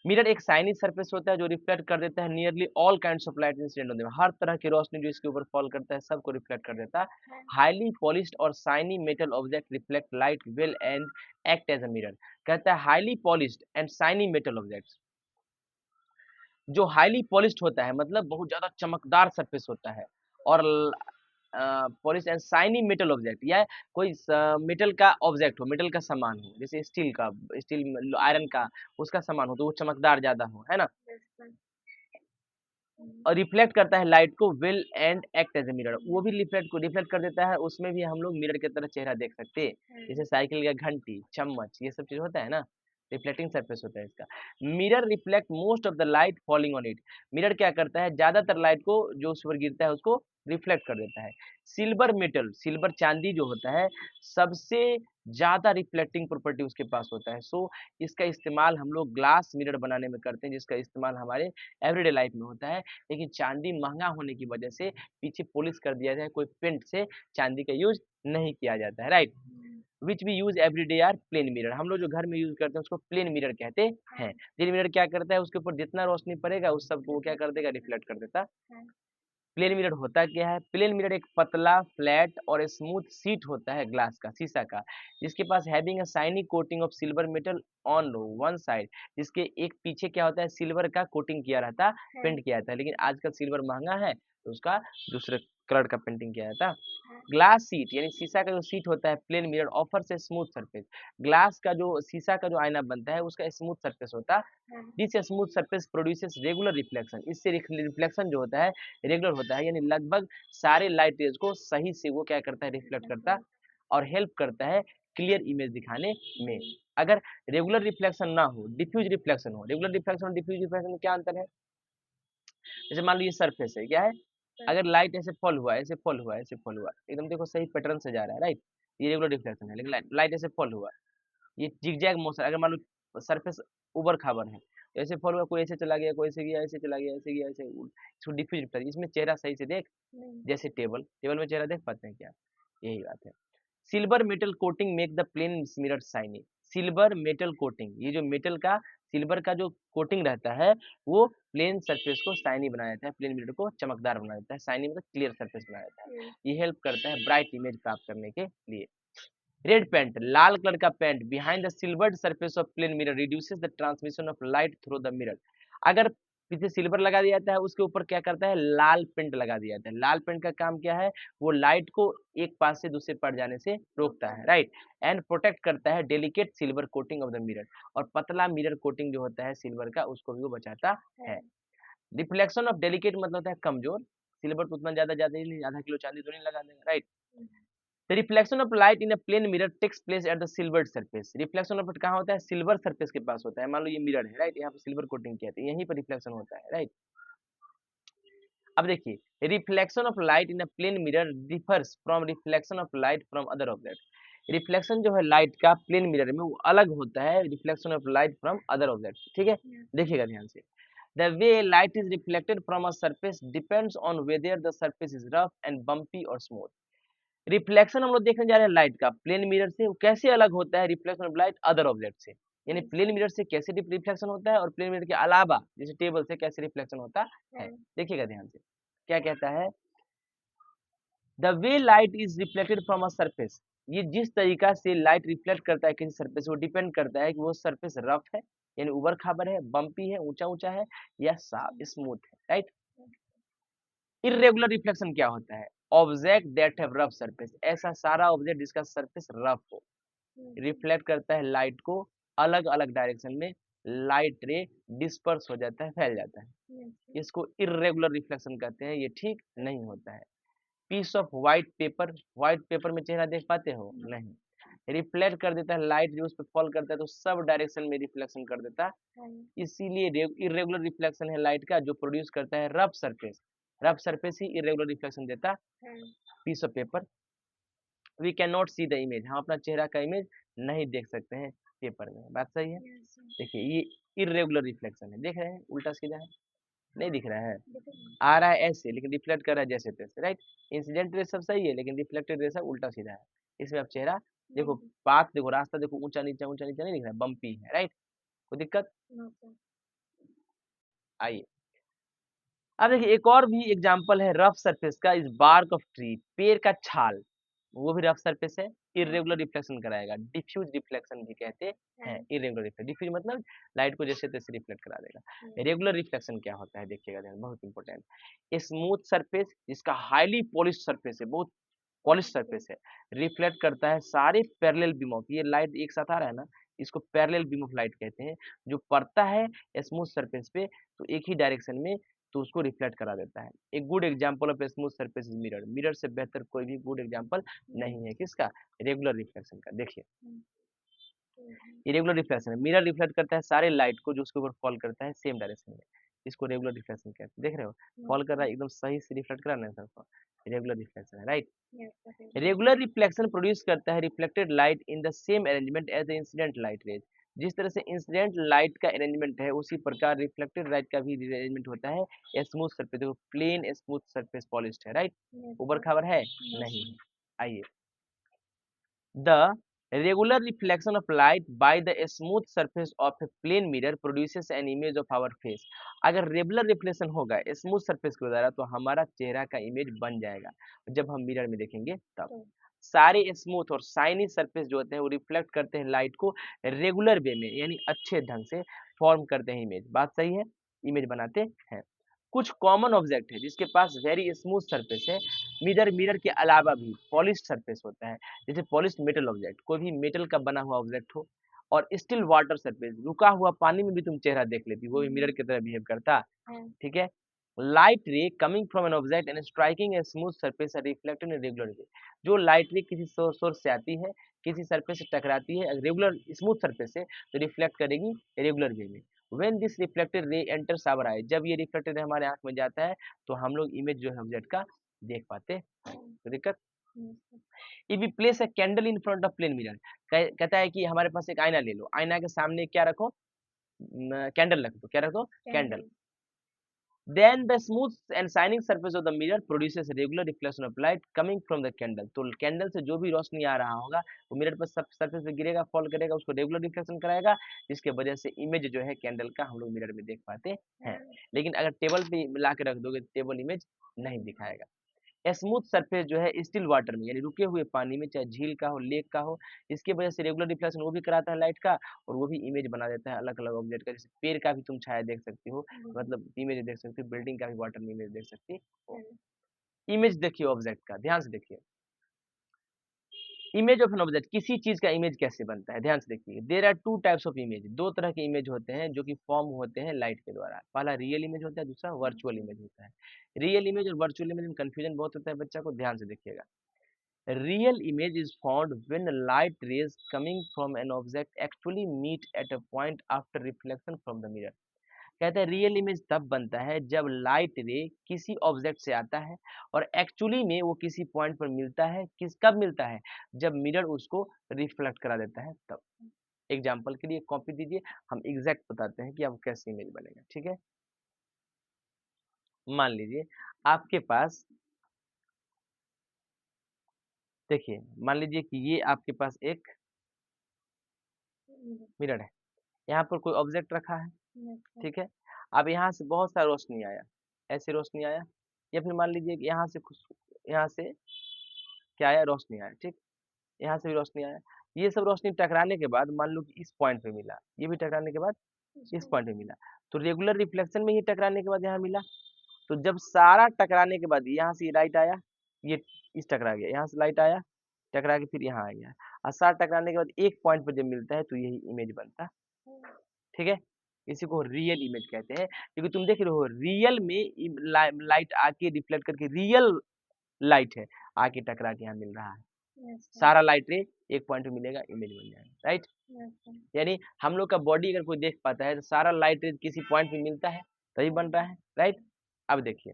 [SPEAKER 1] मिरर एक शाइनी सरफेस होता है जो रिफ्लेक्ट कर देता है nearly all kinds of light incident होने में, हर तरह की रोशनी जो इसके ऊपर फॉल करता है सबको रिफ्लेक्ट कर देता है। हाईली पॉलिश्ड और shiny metal object reflect light well and act as a mirror. कहता है highly polished and shiny metal objects, जो हाईली पॉलिश्ड होता है मतलब बहुत ज्यादा चमकदार सरफेस होता है, और polish and shiny metal object, या कोई मेटल का ऑब्जेक्ट हो, मेटल का सामान हो, जैसे स्टील का, स्टील आयरन का उसका सामान हो तो वो चमकदार ज्यादा हो, है ना, और रिफ्लेक्ट करता है लाइट को well and act as a mirror. वो भी रिफ्लेक्ट कर देता है, उसमें भी हम लोग मिरर की तरह चेहरा देख सकते हैं, जैसे साइकिल का घंटी, चम्मच, ये सब चीज होता है ना, रिफ्लेक्टिंग सरफेस होता है इसका। Mirror reflect most of the light falling on it. Mirror क्या करता है? ज्यादातर लाइट को जो उस पर गिरता है उसको रिफ्लेक्ट कर देता है। सिल्वर मेटल, सिल्वर चांदी जो होता है, सबसे ज्यादा रिफ्लेक्टिंग प्रॉपर्टी उसके पास होता है। सो इसका इस्तेमाल हम लोग ग्लास मिरर बनाने में करते हैं, जिसका इस्तेमाल हमारे एवरीडे लाइफ में होता है। लेकिन चांदी महंगा होने की वजह से पीछे पॉलिश कर दिया जाए, कोई पेंट से चांदी का यूज नहीं किया जाता है, right. Which we use everyday are plane mirror. हम लोग जो घर में यूज करते हैं उसको प्लेन मिरर कहते हैं। प्लेन मिरर क्या करता है? उसके ऊपर जितना रोशनी पड़ेगा उस सबको वो क्या कर देगा? रिफ्लेक्ट कर देता है। प्लेन मिरर होता क्या है? प्लेन मिरर एक पतला, फ्लैट और स्मूथ शीट होता है ग्लास का, शीशा का, जिसके पास having a shiny coating of silver metal on one side. जिसके एक पीछे क्या होता है? सिल्वर का कोटिंग किया रहता है, पेंट किया जाता है। लेकिन आजकल सिल्वर महंगा है तो उसका दूसरे कलर का पेंटिंग किया जाता है। ग्लास सीट यानी शीशा का जो सीट होता है, प्लेन मिरर ऑफर से स्मूथ सरफेस। ग्लास का जो शीशा का जो आईना बनता है उसका स्मूथ सरफेस होता है। This smooth surface produces regular reflection. इससे रिफ्लेक्शन जो होता है रेगुलर होता है, यानी लगभग सारे लाइट रेज को सही से वो क्या करता है? रिफ्लेक्ट करता है, और हेल्प करता है क्लियर इमेज दिखाने में। अगर रेगुलर रिफ्लेक्शन ना हो, डिफ्यूज रिफ्लेक्शन हो। रेगुलर रिफ्लेक्शन और डिफ्यूज रिफ्लेक्शन में क्या अंतर है? जैसे मान लो ये सरफेस है, क्या है? अगर लाइट ऐसे फॉल हुआ, ऐसे फॉल हुआ, ऐसे फॉल हुआ, एकदम देखो सही पैटर्न से जा रहा है, राइट, ये रेगुलर रिफ्लेक्शन है। लेकिन लाइट ऐसे फॉल हुआ, ये जिगजैग मोशन, अगर मान लो सरफेस उबड़ खाबड़ है, तो ऐसे फॉल हुआ, कोई ऐसे चला गया, कोई ऐसे गया, ऐसे चला गया, ऐसे गया, ऐसे इसको डिफ्यूज रिफ्लेक्शन। इसमें चेहरा सही से देख, जैसे टेबल टेबल में चेहरा देख पाते हैं क्या? यही बात है। Silver metal coating make the plane mirror shiny. Silver metal coating, ये जो मेटल का सिल्वर का जो कोटिंग रहता है वो प्लेन सरफेस को शाइनी बनाया जाता है, प्लेन मिरर को चमकदार बना देता है। शाइनी मतलब क्लियर सरफेस बनाया जाता है। ये हेल्प करता है ब्राइट इमेज प्राप्त करने के लिए। रेड पेंट, लाल कलर का paint behind the silvered surface of plane mirror reduces the transmission of light through the mirror. अगर पीछे सिल्वर लगा दिया जाता है, उसके ऊपर क्या करता है? लाल पेंट लगा दिया जाता है। लाल पेंट का काम क्या है? वो लाइट को एक पास से दूसरे पार जाने से रोकता है, राइट, एंड प्रोटेक्ट करता है delicate silver coating of the mirror. और पतला मिरर कोटिंग जो होता है सिल्वर का, उसको भी वो बचाता है। रिफ्लेक्शन ऑफ डेलिकेट मतलब होता है कमजोर। सिल्वर तो उतना ज्यादा ज्यादा नहीं, आधा किलो चांदी तो नहीं लगा देगा, right. The reflection of light in a plane mirror takes place at the silver surface. Reflection of light कहाँ होता है? सिल्वर सरफेस के पास होता है। मान लो ये मिरर है, राइट, यहाँ पे सिल्वर कोटिंग किया था, यहीं पर रिफ्लेक्शन होता है, राइट। अब देखिए, reflection of light in a plane mirror differs from reflection of light from other object. Reflection जो है लाइट का प्लेन मिरर में वो अलग होता है reflection of light from other object, ठीक है। देखिएगा ध्यान से। The way light is reflected from a surface depends on whether the surface is rough and bumpy or smooth. Reflection हम लोग देखने जा रहे हैं लाइट का प्लेन मिरर से, वो कैसे अलग होता है reflection of light other object से। यानी प्लेन मिरर से कैसे रिफ्लेक्शन होता है और प्लेन मिरर के अलावा जैसे टेबल से कैसे रिफ्लेक्शन होता है। देखिएगा ध्यान से, क्या कहता है? The way light is reflected from a surface. ये जिस तरीका से लाइट रिफ्लेक्ट करता है किसी सरफेस, वो डिपेंड करता है कि वो सरफेस रफ है यानी उबड़ खाबड़ है, बम्पी है, ऊंचा ऊंचा है, या साफ स्मूथ है, राइट। इर्रेगुलर रिफ्लेक्शन क्या होता है? Object that have rough surface. ऐसा सारा ऑब्जेक्ट जिसका सरफेस रफ हो, रिफ्लेक्ट करता है लाइट को अलग अलग डायरेक्शन में लाइट रे डिस्पर्स हो जाता है, फैल जाता है। इसको इर्रेगुलर रिफ्लेक्शन कहते हैं, ये ठीक नहीं होता है। पीस ऑफ व्हाइट पेपर में चेहरा देख पाते हो? नहीं। रिफ्लेक्ट कर देता है, लाइट जो उस पर फॉल करता है तो सब डायरेक्शन में रिफ्लेक्शन कर देता है। इसीलिए इरेगुलर रिफ्लेक्शन है लाइट का, जो प्रोड्यूस करता है रफ सरफेस ही इरेगुलर रिफ्लेक्शन देता piece of paper. We can not see the image, हम अपना चेहरा का इमेज नहीं देख सकते हैं पेपर में। बात सही है? देखिए ये इरेगुलर रिफ्लेक्शन है, देख रहे हैं उल्टा सीधा है, नहीं दिख रहा है, आ रहा है ऐसे लेकिन रिफ्लेक्ट कर रहा है जैसे तैसे, राइट। इंसिडेंट रे सब सही है लेकिन रिफ्लेक्टेड रे सब उल्टा सीधा है। इसमें अब चेहरा देखो, पाथ देखो, रास्ता देखो, ऊंचा नीचा नहीं दिख रहा है, बम्पी है, राइट। कोई दिक्कत? आइए अब देखिए एक और भी एग्जांपल है रफ सरफेस का, इस बार्क ऑफ ट्री, पेड़ का छाल, वो भी रफ सरफेस है, इरेगुलर रिफ्लेक्शन कराएगा, डिफ्यूज रिफ्लेक्शन भी कहते हैं। इरेगुलर रिफ्लेक्शन, डिफ्यूज मतलब लाइट को जैसे तैसे रिफ्लेक्ट करा देगा। रेगुलर रिफ्लेक्शन क्या होता है देखिएगा ध्यान, बहुत इंपॉर्टेंट। स्मूथ सरफेस जिसका हाईली पॉलिश सरफेस है, बहुत पॉलिश सरफेस है, रिफ्लेक्ट करता है सारे पैरेलल बीम ऑफ, ये लाइट एक साथ आ रहा है ना, इसको पैरेलल बीम ऑफ लाइट कहते हैं, जो पड़ता है स्मूथ सरफेस पे तो एक ही डायरेक्शन में, तो उसको रिफ्लेक्ट करा देता है। एक good example of smooth surface is mirror, mirror से बेहतर कोई भी गुड एग्जांपल नहीं है किसका, रेगुलर रिफ्लेक्शन का। देखिए ये रेगुलर रिफ्लेक्शन है, मिरर रिफ्लेक्ट करता है सारे लाइट को जो उसके ऊपर फॉल करता है सेम डायरेक्शन में, इसको रेगुलर रिफ्लेक्शन कहते हैं। देख रहे हो फॉल कर रहा है एकदम सही से रिफ्लेक्ट कर रहा है सर, रेगुलर रिफ्लेक्शन है, राइट। रेगुलर रिफ्लेक्शन प्रोड्यूस करता है reflected light in the same arrangement as the incident light rays, जिस तरह से इंसिडेंट लाइट का अरेंजमेंट है उसी प्रकार रिफ्लेक्टेड लाइट का भी अरेंजमेंट होता है स्मूथ सरफेस, देखो प्लेन स्मूथ सरफेस पॉलिश्ड है, राइट। ऊपर खबर है नहीं। आइए the regular reflection of light by the smooth surface of a plane mirror produces an image of our face। अगर रेगुलर रिफ्लेक्शन होगा स्मूथ सरफेस के द्वारा तो हमारा चेहरा का इमेज बन जाएगा जब हम मिरर में देखेंगे तब। सारे स्मूथ और शाइनी सरफेस जो होते हैं वो रिफ्लेक्ट करते हैं लाइट को रेगुलर वे में, यानी अच्छे ढंग से फॉर्म करते हैं इमेज। बात सही है, इमेज बनाते हैं। कुछ कॉमन ऑब्जेक्ट है जिसके पास वेरी स्मूथ सरफेस है, मिरर के अलावा भी पॉलिश्ड सरफेस होता है, जैसे पॉलिश्ड मेटल ऑब्जेक्ट, कोई भी मेटल का बना हुआ ऑब्जेक्ट हो, और स्टिल वाटर सरफेस, रुका हुआ पानी में भी तुम चेहरा देख लेती, वो भी मिरर की तरह बिहेव करता, ठीक है। Light ray coming from an object and striking a smooth surface are reflected in regular way, जो लाइट रे किसी सोर्स से आती है, किसी सरफेस से टकराती है रेगुलर स्मूथ सरफेस से, तो रिफ्लेक्ट करेगी रेगुलर वे में। When this reflected ray enters our eye, जब ये रिफ्लेक्टेड रे हमारे आंख में जाता है तो हम लोग इमेज जो है ऑब्जेक्ट का देख पाते हैं। तो दिक्कत, if we place a candle in front of plane mirror, कहता है कि हमारे पास एक आईना ले लो, आईना के सामने क्या रखो, कैंडल रख दो, क्या रख दो, candle. Then the smooth and shining surface of the mirror produces a regular reflection of light coming from the candle। तो कैंडल से जो भी रोशनी आ रहा होगा वो मिरर पर सरफेस पे गिरेगा, फॉल करेगा, उसको रेगुलर रिफ्लेक्शन कराएगा, जिसके वजह से इमेज जो है कैंडल का हम लोग मिरर में देख पाते हैं। लेकिन अगर टेबल पे ला के रख दोगे तो टेबल इमेज नहीं दिखाएगा। स्मूथ सरफेस जो है स्टिल वाटर में, यानी रुके हुए पानी में, चाहे झील का हो, लेक का हो, इसके वजह से रेगुलर रिफ्लेक्शन वो भी कराता है लाइट का, और वो भी इमेज बना देता है अलग अलग ऑब्जेक्ट का, जैसे पेड़ का भी तुम छाया देख सकती हो, मतलब इमेज देख सकती हो, बिल्डिंग का भी वाटर में इमेज देख सकती हो। इमेज देखिए ऑब्जेक्ट का, ध्यान से देखिए, इमेज ऑफ एन ऑब्जेक्ट, किसी चीज का इमेज कैसे बनता है, ध्यान से देखिए। There are two types of image, दो तरह के इमेज होते हैं जो कि फॉर्म होते हैं लाइट के द्वारा। पहला रियल इमेज होता है, दूसरा वर्चुअल इमेज होता है। रियल इमेज और वर्चुअल इमेज में कंफ्यूजन बहुत होता है बच्चा को, ध्यान से देखिएगा। Real image is formed when light rays coming from an object actually meet at a point after reflection from the mirror। कहते हैं रियल इमेज तब बनता है जब लाइट रे किसी ऑब्जेक्ट से आता है और एक्चुअली में वो किसी पॉइंट पर मिलता है, कब मिलता है, जब मिरर उसको रिफ्लेक्ट करा देता है तब। एग्जाम्पल के लिए कॉपी दीजिए, हम एग्जैक्ट बताते हैं कि अब कैसे इमेज बनेगा, ठीक है। मान लीजिए आपके पास, देखिए मान लीजिए कि ये आपके पास एक मिरर है, यहाँ पर कोई ऑब्जेक्ट रखा है, ठीक है। अब यहाँ से बहुत सारा रोशनी आया, ऐसे रोशनी आया, या फिर मान लीजिए कि यहाँ से क्या आया, रोशनी आया, ठीक, यहाँ से भी रोशनी आया, ये सब रोशनी टकराने के बाद मान लो कि इस पॉइंट पे मिला, ये भी टकराने के बाद इस पॉइंट पे मिला, तो रेगुलर रिफ्लेक्शन में ही टकराने के बाद यहाँ मिला। तो जब सारा टकराने के बाद यहाँ से लाइट आया, ये इस टकरा गया, यहाँ से लाइट आया, टकरा के फिर यहाँ आ गया, और सारा टकराने के बाद एक पॉइंट पर जब मिलता है तो यही इमेज बनता है, ठीक है। इसी को रियल इमेज कहते हैं, क्योंकि तुम देख रहे हो रियल में लाइट आके रिफ्लेक्ट करके रियल लाइट है आके टकरा के यहाँ मिल रहा है। सारा लाइट रे एक पॉइंट पे मिलेगा, इमेज बन जाएगा, राइट। यानी हम लोग का बॉडी अगर कोई देख पाता है तो सारा लाइट रे किसी पॉइंट पे मिलता है तभी बन रहा है, राइट। अब देखिए,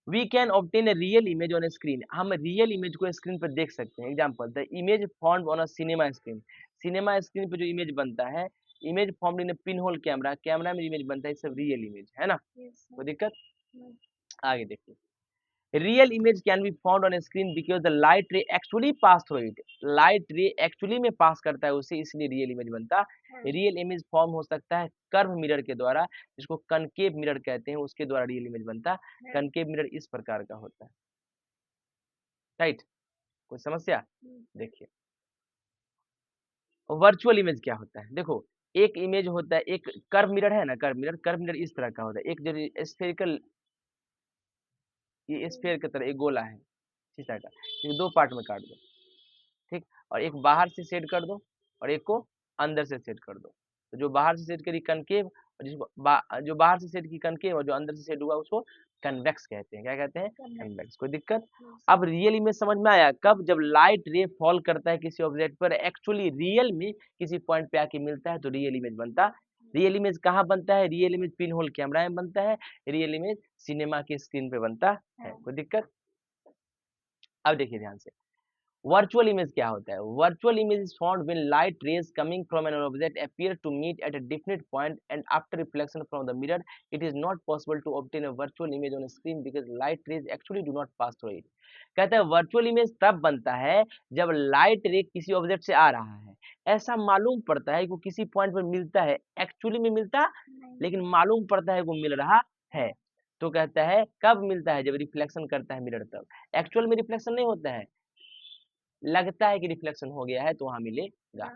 [SPEAKER 1] we can obtain a real image on a screen, हम रियल इमेज को स्क्रीन पर देख सकते हैं। Example, the image formed on a cinema screen, cinema screen पे जो इमेज बनता है, image formed in a pin hole camera, camera में इमेज बनता है, सब रियल इमेज है ना, कोई दिक्कत। आगे देखिए, real image can be found on screen because the light रे actually pass through it, light रे एक्चुअली में पास करता है उसे, इसलिए रियल इमेज बनता है। रियल इमेज फॉर्म हो सकता है कर्व मिरर के द्वारा, जिसको कनकेव मिरर कहते हैं, उसके द्वारा रियल इमेज बनता है। कनकेव मिरर इस प्रकार का होता है, राइट। कोई समस्या? देखिए, वर्चुअल इमेज क्या होता है, देखो एक इमेज होता है, एक कर्व मिरर है ना, कर्व मिरर इस तरह का होता है, एक जो स्फेरिकल, ये स्फेयर की तरह एक गोला है शीशा का, इसे दो पार्ट में काट दो, ठीक, और एक बाहर से सेट कर दो और एक को अंदर से सेट कर दो। तो जो बाहर से सेट करी कनकेव, और जो बाहर से सेट की कनकेव और जो अंदर से सेट हुआ उसको कन्वेक्स कहते हैं। क्या कहते हैं? कन्वेक्स। कोई दिक्कत? अब रियल इमेज समझ में आया, कब? जब लाइट रे फॉल करता है किसी ऑब्जेक्ट पर, एक्चुअली रियल में किसी पॉइंट पे आके मिलता है तो रियल इमेज बनता। रियल इमेज कहाँ बनता है? Real image pin hole camera में बनता है, रियल इमेज सिनेमा की स्क्रीन पे बनता है। कोई दिक्कत? अब देखिए ध्यान से, वर्चुअल इमेज क्या होता है? Virtual image is found when light rays coming from an object appear to meet at a definite point and after reflection from the mirror it is not possible to obtain a virtual image on screen because light rays actually do not pass through it. कहता है virtual image तब बनता है जब light रे किसी object से आ रहा है, ऐसा मालूम पड़ता है कि वो किसी पॉइंट पर मिलता है, एक्चुअली में मिलता लेकिन मालूम पड़ता है वो मिल रहा है। तो कहता है कब मिलता है? जब रिफ्लेक्शन करता है मिरर, तब। एक्चुअल में रिफ्लेक्शन नहीं होता है, लगता है कि रिफ्लेक्शन हो गया है तो वहां मिलेगा।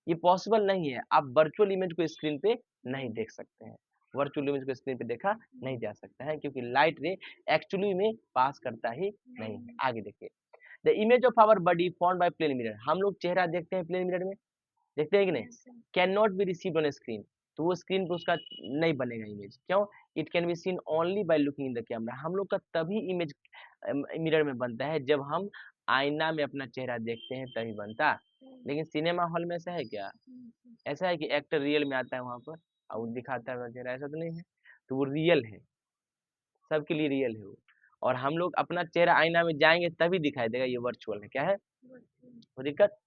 [SPEAKER 1] ये पॉसिबल नहीं है, आप वर्चुअल इमेज को स्क्रीन पे नहीं देख सकते हैं, वर्चुअल इमेज को स्क्रीन पे देखा नहीं जा सकता है, क्योंकि लाइट रे एक्चुअली में पास करता ही नहीं है। आगे देखिए, the image of our body found by plane mirror, हम लोग चेहरा देखते हैं प्लेन मिरर में, देखते हैं कि नहीं? Can not be received on screen, तो वो स्क्रीन पे उसका नहीं बनेगा इमेज, क्यों? It can be seen only by looking in the camera, हम लोग का तभी इमेज मिरर में बनता है जब हम आईना में अपना चेहरा देखते हैं तभी बनता। लेकिन सिनेमा हॉल में ऐसा है क्या? ऐसा है कि एक्टर रियल में आता है वहां पर और वो दिखाता है अपना चेहरा? ऐसा तो नहीं है। तो वो रियल है, सबके लिए रियल है वो, और हम लोग अपना चेहरा आईना में जाएंगे तभी दिखाई देगा, ये वर्चुअल है। क्या है? कोई दिक्कत?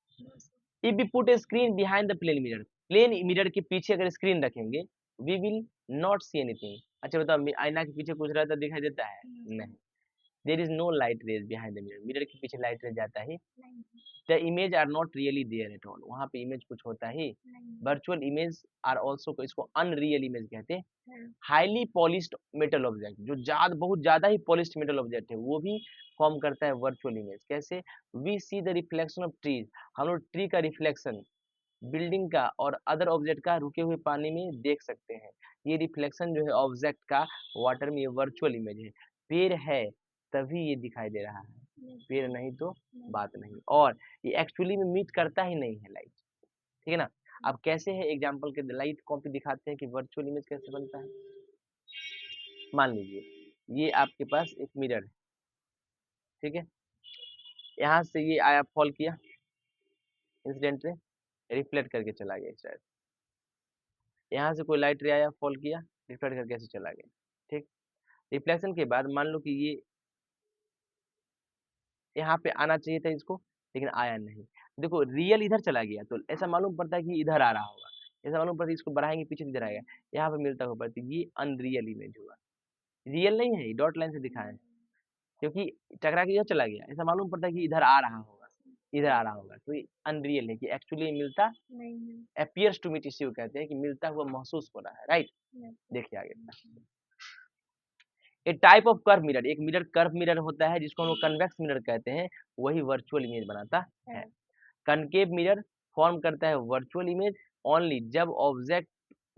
[SPEAKER 1] If we put a screen behind the plane mirror, plane mirror के पीछे अगर स्क्रीन रखेंगे, we will not see anything. अच्छा बताओ, आईना के पीछे कुछ रहता दिखाई देता है? नहीं। There is no light rays behind the mirror, mirror के पीछे लाइट रेज जाता ही, the image are not really there at all, वहां पे इमेज कुछ होता ही। वर्चुअल इमेज आर ऑल्सो, इसको अनरियल इमेज कहते हैं। हाईली पॉलिश्ड मेटल ऑब्जेक्ट, जो बहुत ज्यादा ही पॉलिश्ड मेटल ऑब्जेक्ट है, वो भी फॉर्म करता है वर्चुअल इमेज। कैसे? We see the reflection of trees, हम लोग ट्री का रिफ्लेक्शन, बिल्डिंग का और अदर ऑब्जेक्ट का रुके हुए पानी में देख सकते हैं। ये रिफ्लेक्शन जो है ऑब्जेक्ट का वाटर में, ये वर्चुअल इमेज है। पेड़ है तभी ये दिखाई दे रहा है, पेड़ नहीं तो बात नहीं। और ये एक्चुअली में मीट करता ही नहीं है लाइट, ठीक है ना। अब कैसे है एग्जांपल के लाइट कॉपी दिखाते हैं कि वर्चुअल इमेज कैसे बनता है। मान लीजिए ये आपके पास एक मिरर है, ठीक है, यहाँ से ये आया, फॉल किया इंसिडेंट रे, रिफ्लेक्ट करके चला गया इस साइड। यहाँ से कोई लाइट रे आया, फॉल किया, रिफ्लेक्ट करके ऐसे चला गया, ठीक। रिफ्लेक्शन के बाद मान लो कि ये यहाँ पे आना चाहिए था इसको, लेकिन आया नहीं। देखो रियल इधर चला गया तो ऐसा मालूम पड़ता है कि इधर आ रहा होगा, ऐसा मालूम पड़ता है इसको बढ़ाएंगे पीछे इधर आएगा, यहाँ पे मिलता होगा, तो ये अनरियल इमेज हुआ, रियल नहीं है, डॉट लाइन से दिखाया है, क्योंकि टकरा के इधर चला गया, ऐसा मालूम पड़ता है कि इधर आ रहा होगा, इधर आ रहा होगा, तो ये अनरियल है कि एक्चुअली मिलता अपीयर्स टू मीट, इसी को कहते हैं कि मिलता हुआ महसूस हो रहा है, राइट। देखिए आगे, ए टाइप ऑफ कर्व मिरर, एक मिरर कर्व मिरर होता है जिसको हम लोग कन्वेक्स मिरर कहते हैं, वही वर्चुअल इमेज बनाता है। कनकेव मिरर फॉर्म करता है वर्चुअल इमेज ओनली जब ऑब्जेक्ट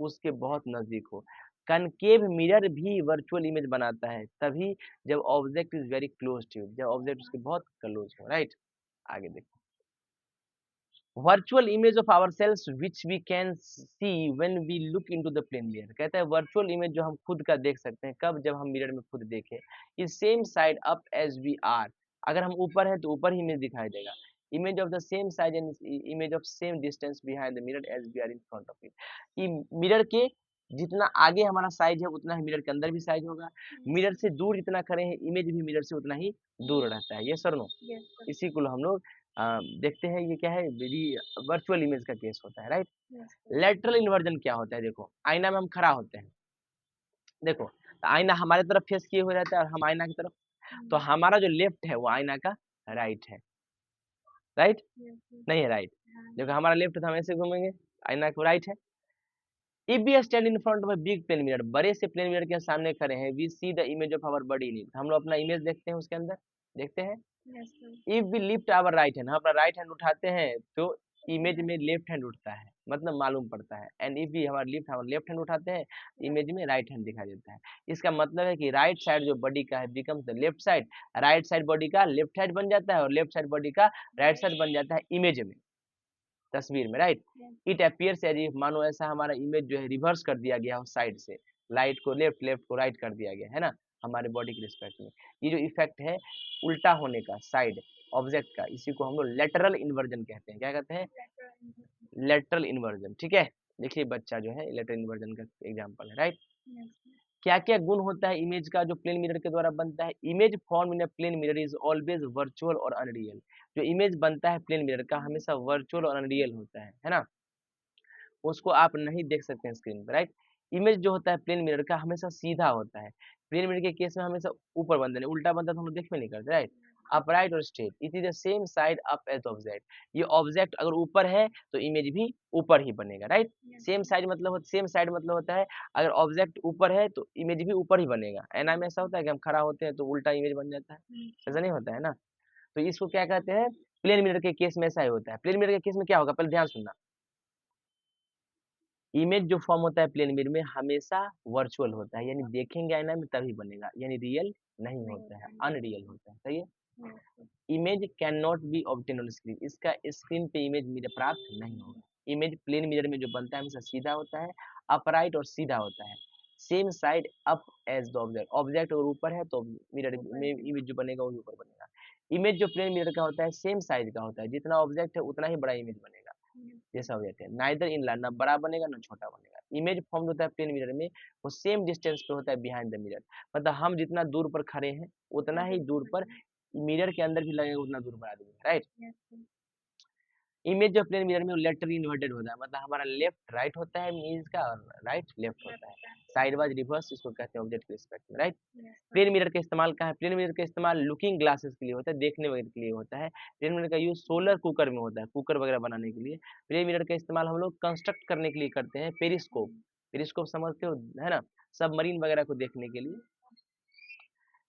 [SPEAKER 1] उसके बहुत नजदीक हो। कनकेव मिरर भी वर्चुअल इमेज बनाता है तभी जब object is very close to, जब ऑब्जेक्ट उसके बहुत क्लोज हो, राइट। आगे देखो, virtual image of ourselves which we can see when we look into the plane mirror. कहता है वर्चुअल इमेज जो हम खुद का देख सकते हैं कब, जब हम मिरर में खुद देखें। Is same side up as we are, अगर हम ऊपर हैं तो ऊपर ही इमेज दिखाई देगा। Image of the same size and image of same distance behind the mirror as we are in front of it. कि मिरर के जितना आगे हमारा साइज है उतना ही मिरर के अंदर भी साइज होगा, मिरर से दूर जितना खड़े हैं इमेज भी मिरर से उतना ही दूर रहता है। ये सर नो, इसी को हम लोग देखते हैं। ये क्या है, वर्चुअल इमेज का केस होता है, राइट। लेटरल इन्वर्जन क्या होता है, देखो आईना में हम खड़ा होते हैं, देखो तो आईना हमारे तरफ फेस किए हुए रहता है और हम आईना की तरफ, तो हमारा जो लेफ्ट है वो आईना का राइट है, राइट नहीं है, राइट। देखो हमारा लेफ्ट तो हम ऐसे घूमेंगे, आईना को राइट है। If we stand in front of a big plane mirror, बड़े से प्लेन मिरर के सामने खड़े हैं, we see the image of our body in it, हम लोग अपना इमेज देखते हैं उसके अंदर, देखते हैं। If we lift our right hand, हम अपना राइट हैंड उठाते हैं तो इमेज में लेफ्ट हैंड उठता है, मतलब मालूम पड़ता है। एंड इफ वी हमारा लेफ्ट हैंड उठाते हैं इमेज में राइट हैंड दिखाई देता है। इसका मतलब है कि राइट साइड जो बॉडी का है becomes the left side, right side body का लेफ्ट साइड बन जाता है और लेफ्ट साइड बॉडी का राइट साइड बन जाता है इमेज में, तस्वीर में, right. It appears as if, मानो ऐसा हमारा इमेज जो है रिवर्स कर दिया गया हो साइड से, लाइट को लेफ्ट, लेफ्ट को राइट कर दिया गया है ना, हमारे बॉडी के रिस्पेक्ट में। ये जो इफेक्ट है उल्टा होने का साइड ऑब्जेक्ट का, इसी को हम लोग लेटरल इन्वर्जन कहते हैं। क्या कहते हैं, लेटरल इन्वर्जन, ठीक है। देखिए बच्चा जो है लेटरल इन्वर्जन का एग्जांपल है, राइट। क्या क्या गुण होता है इमेज का जो प्लेन मिरर के द्वारा बनता है। Image form in a plane mirror is always virtual और अनरियल, जो इमेज बनता है प्लेन मिरर का हमेशा वर्चुअल और अनरियल होता है ना, उसको आप नहीं देख सकते हैं स्क्रीन पर, राइट। इमेज जो होता है प्लेन मिरर का हमेशा सीधा होता है, प्लेन मिरर के केस में हमेशा ऊपर बनता है, उल्टा बनता तो हम लोग देख में नहीं करते, राइट। अपराइट और straight, it is the same side up as object, ये ऑब्जेक्ट अगर ऊपर है तो इमेज भी ऊपर ही बनेगा, राइट। सेम साइड मतलब, सेम साइड मतलब होता है अगर ऑब्जेक्ट ऊपर है तो इमेज भी ऊपर ही बनेगा। ऐना में ऐसा होता है कि हम खड़ा होते हैं तो उल्टा इमेज बन जाता है, ऐसा नहीं होता है ना। तो इसको क्या कहते हैं, प्लेन मिरर के केस में ऐसा ही होता है। प्लेन मिरर के केस में क्या होगा, पहले ध्यान सुनना, इमेज जो फॉर्म होता है प्लेन मिरर में हमेशा वर्चुअल होता है, यानी देखेंगे आईना में तभी बनेगा, यानी रियल नहीं होता है, अनरियल होता है, सही है। Image can not B obtain on screen, इसका स्क्रीन पे इमेज मिरर प्राप्त नहीं होगा। इमेज प्लेन मिरर में जो बनता है हमेशा सीधा होता है, अपराइट और सीधा होता है, same side up as the object, object अगर ऊपर है तो मिरर में इमेज जो बनेगा वो ऊपर बनेगा। इमेज जो प्लेन मिरर का होता है सेम साइज का होता है, जितना ऑब्जेक्ट है उतना ही बड़ा इमेज बनेगा, जैसा हो जाता है। नाइदर इन ला, ना बड़ा बनेगा ना छोटा बनेगा। इमेज फॉर्म होता है प्लेन मिरर में वो सेम डिस्टेंस पे होता है बिहाइंड द मिरर, मतलब हम जितना दूर पर खड़े हैं उतना ही दूर पर मिरर के अंदर भी लगेगा, उतना दूर बना देंगे, राइट। इमेज जो प्लेन मिरर में लेटरली इन्वर्टेड होता है, मतलब हमारा लेफ्ट राइट होता है इमेज का और राइट लेफ्ट होता है, साइड वाइज रिवर्स इसको कहते हैं ऑब्जेक्ट के रिस्पेक्ट में, राइट। प्लेन मिरर का इस्तेमाल कहाँ है, प्लेन मिरर का इस्तेमाल लुकिंग ग्लासेस के लिए होता है, देखने वगैरह के लिए होता है। प्लेन मिरर का यूज सोलर कुकर में होता है, कुकर वगैरह बनाने के लिए। प्लेन मिरर का इस्तेमाल हम लोग कंस्ट्रक्ट करने के लिए करते हैं, पेरिस्कोप, पेरिस्कोप समझते हो है ना, सबमरीन वगैरह को देखने के लिए।